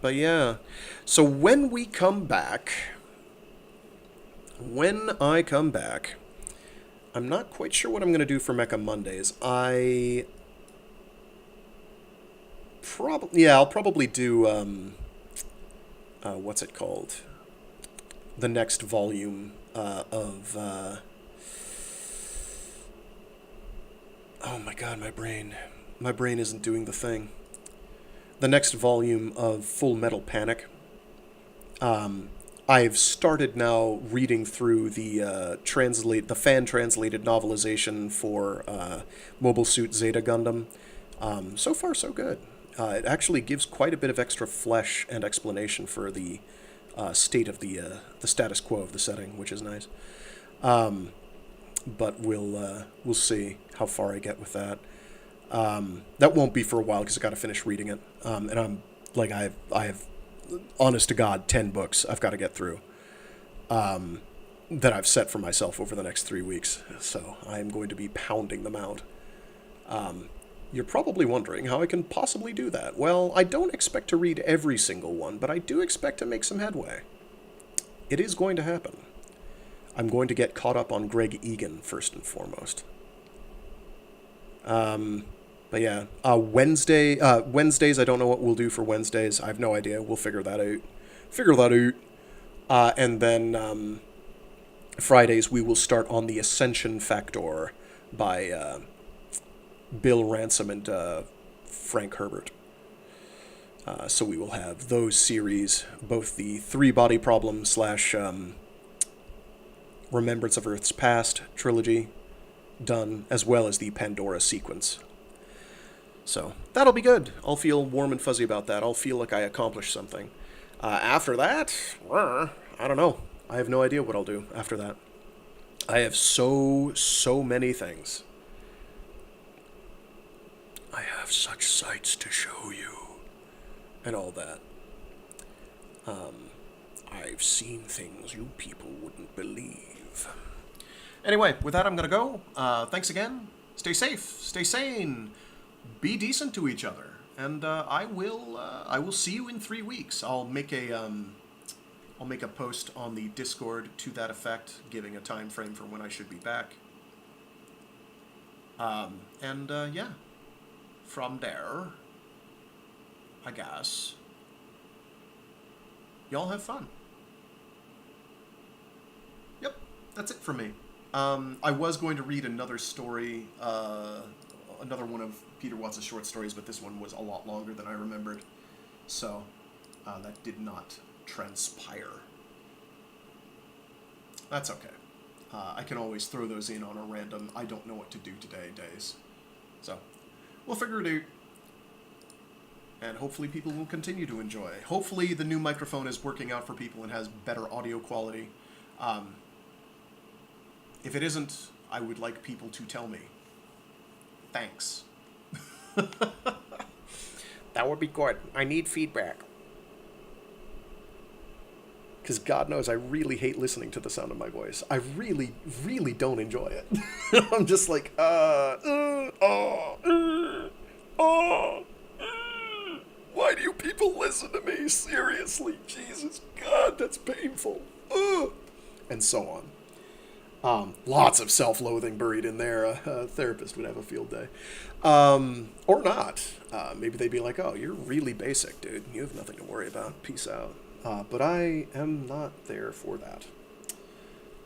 But yeah, so when I come back, I'm not quite sure what I'm going to do for Mecha Mondays. I'll probably do, what's it called? The next volume of, oh my god, my brain isn't doing the thing. The next volume of Full Metal Panic. I've started now reading through the fan-translated novelization for Mobile Suit Zeta Gundam. So far, so good. It actually gives quite a bit of extra flesh and explanation for the state of the status quo of the setting, which is nice. But we'll see how far I get with that. That won't be for a while because I got to finish reading it. And I'm like I have honest to God 10 books I've got to get through. That I've set for myself over the next 3 weeks. So I am going to be pounding them out. You're probably wondering how I can possibly do that. Well, I don't expect to read every single one, but I do expect to make some headway. It is going to happen. I'm going to get caught up on Gregg Egan first and foremost. But yeah, Wednesdays, I don't know what we'll do for Wednesdays. I have no idea. We'll figure that out. And then Fridays, we will start on the Ascension Factor by Bill Ransom and Frank Herbert. So we will have those series, both the Three Body Problem / Remembrance of Earth's Past trilogy, done, as well as the Pandora sequence. So that'll be good. I'll feel warm and fuzzy about that. I'll feel like I accomplished something. After that, I don't know. I have no idea what I'll do after that. I have so many things. I have such sights to show you. And all that. I've seen things you people wouldn't believe. Anyway, with that, I'm going to go. Thanks again. Stay safe. Stay sane. Be decent to each other. And I will see you in 3 weeks. I'll make a post on the Discord to that effect, giving a time frame for when I should be back. Yeah. From there, I guess, y'all have fun. Yep, that's it for me. I was going to read another story, another one of Peter Watts' short stories, but this one was a lot longer than I remembered. So, that did not transpire. That's okay. I can always throw those in on a random, I don't know what to do today days. So, we'll figure it out. And hopefully people will continue to enjoy. Hopefully the new microphone is working out for people and has better audio quality. If it isn't, I would like people to tell me. Thanks. That would be good. I need feedback. Because God knows I really hate listening to the sound of my voice. I really, really don't enjoy it. I'm just like, why do you people listen to me? Seriously, Jesus, God, that's painful. And so on. Lots of self-loathing buried in there. A therapist would have a field day. Or not. Maybe they'd be like, oh, you're really basic, dude. You have nothing to worry about. Peace out. But I am not there for that.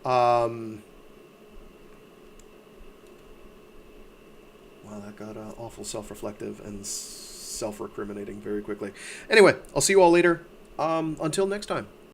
Wow, that got awful self-reflective and self-recriminating very quickly. Anyway, I'll see you all later. Until next time.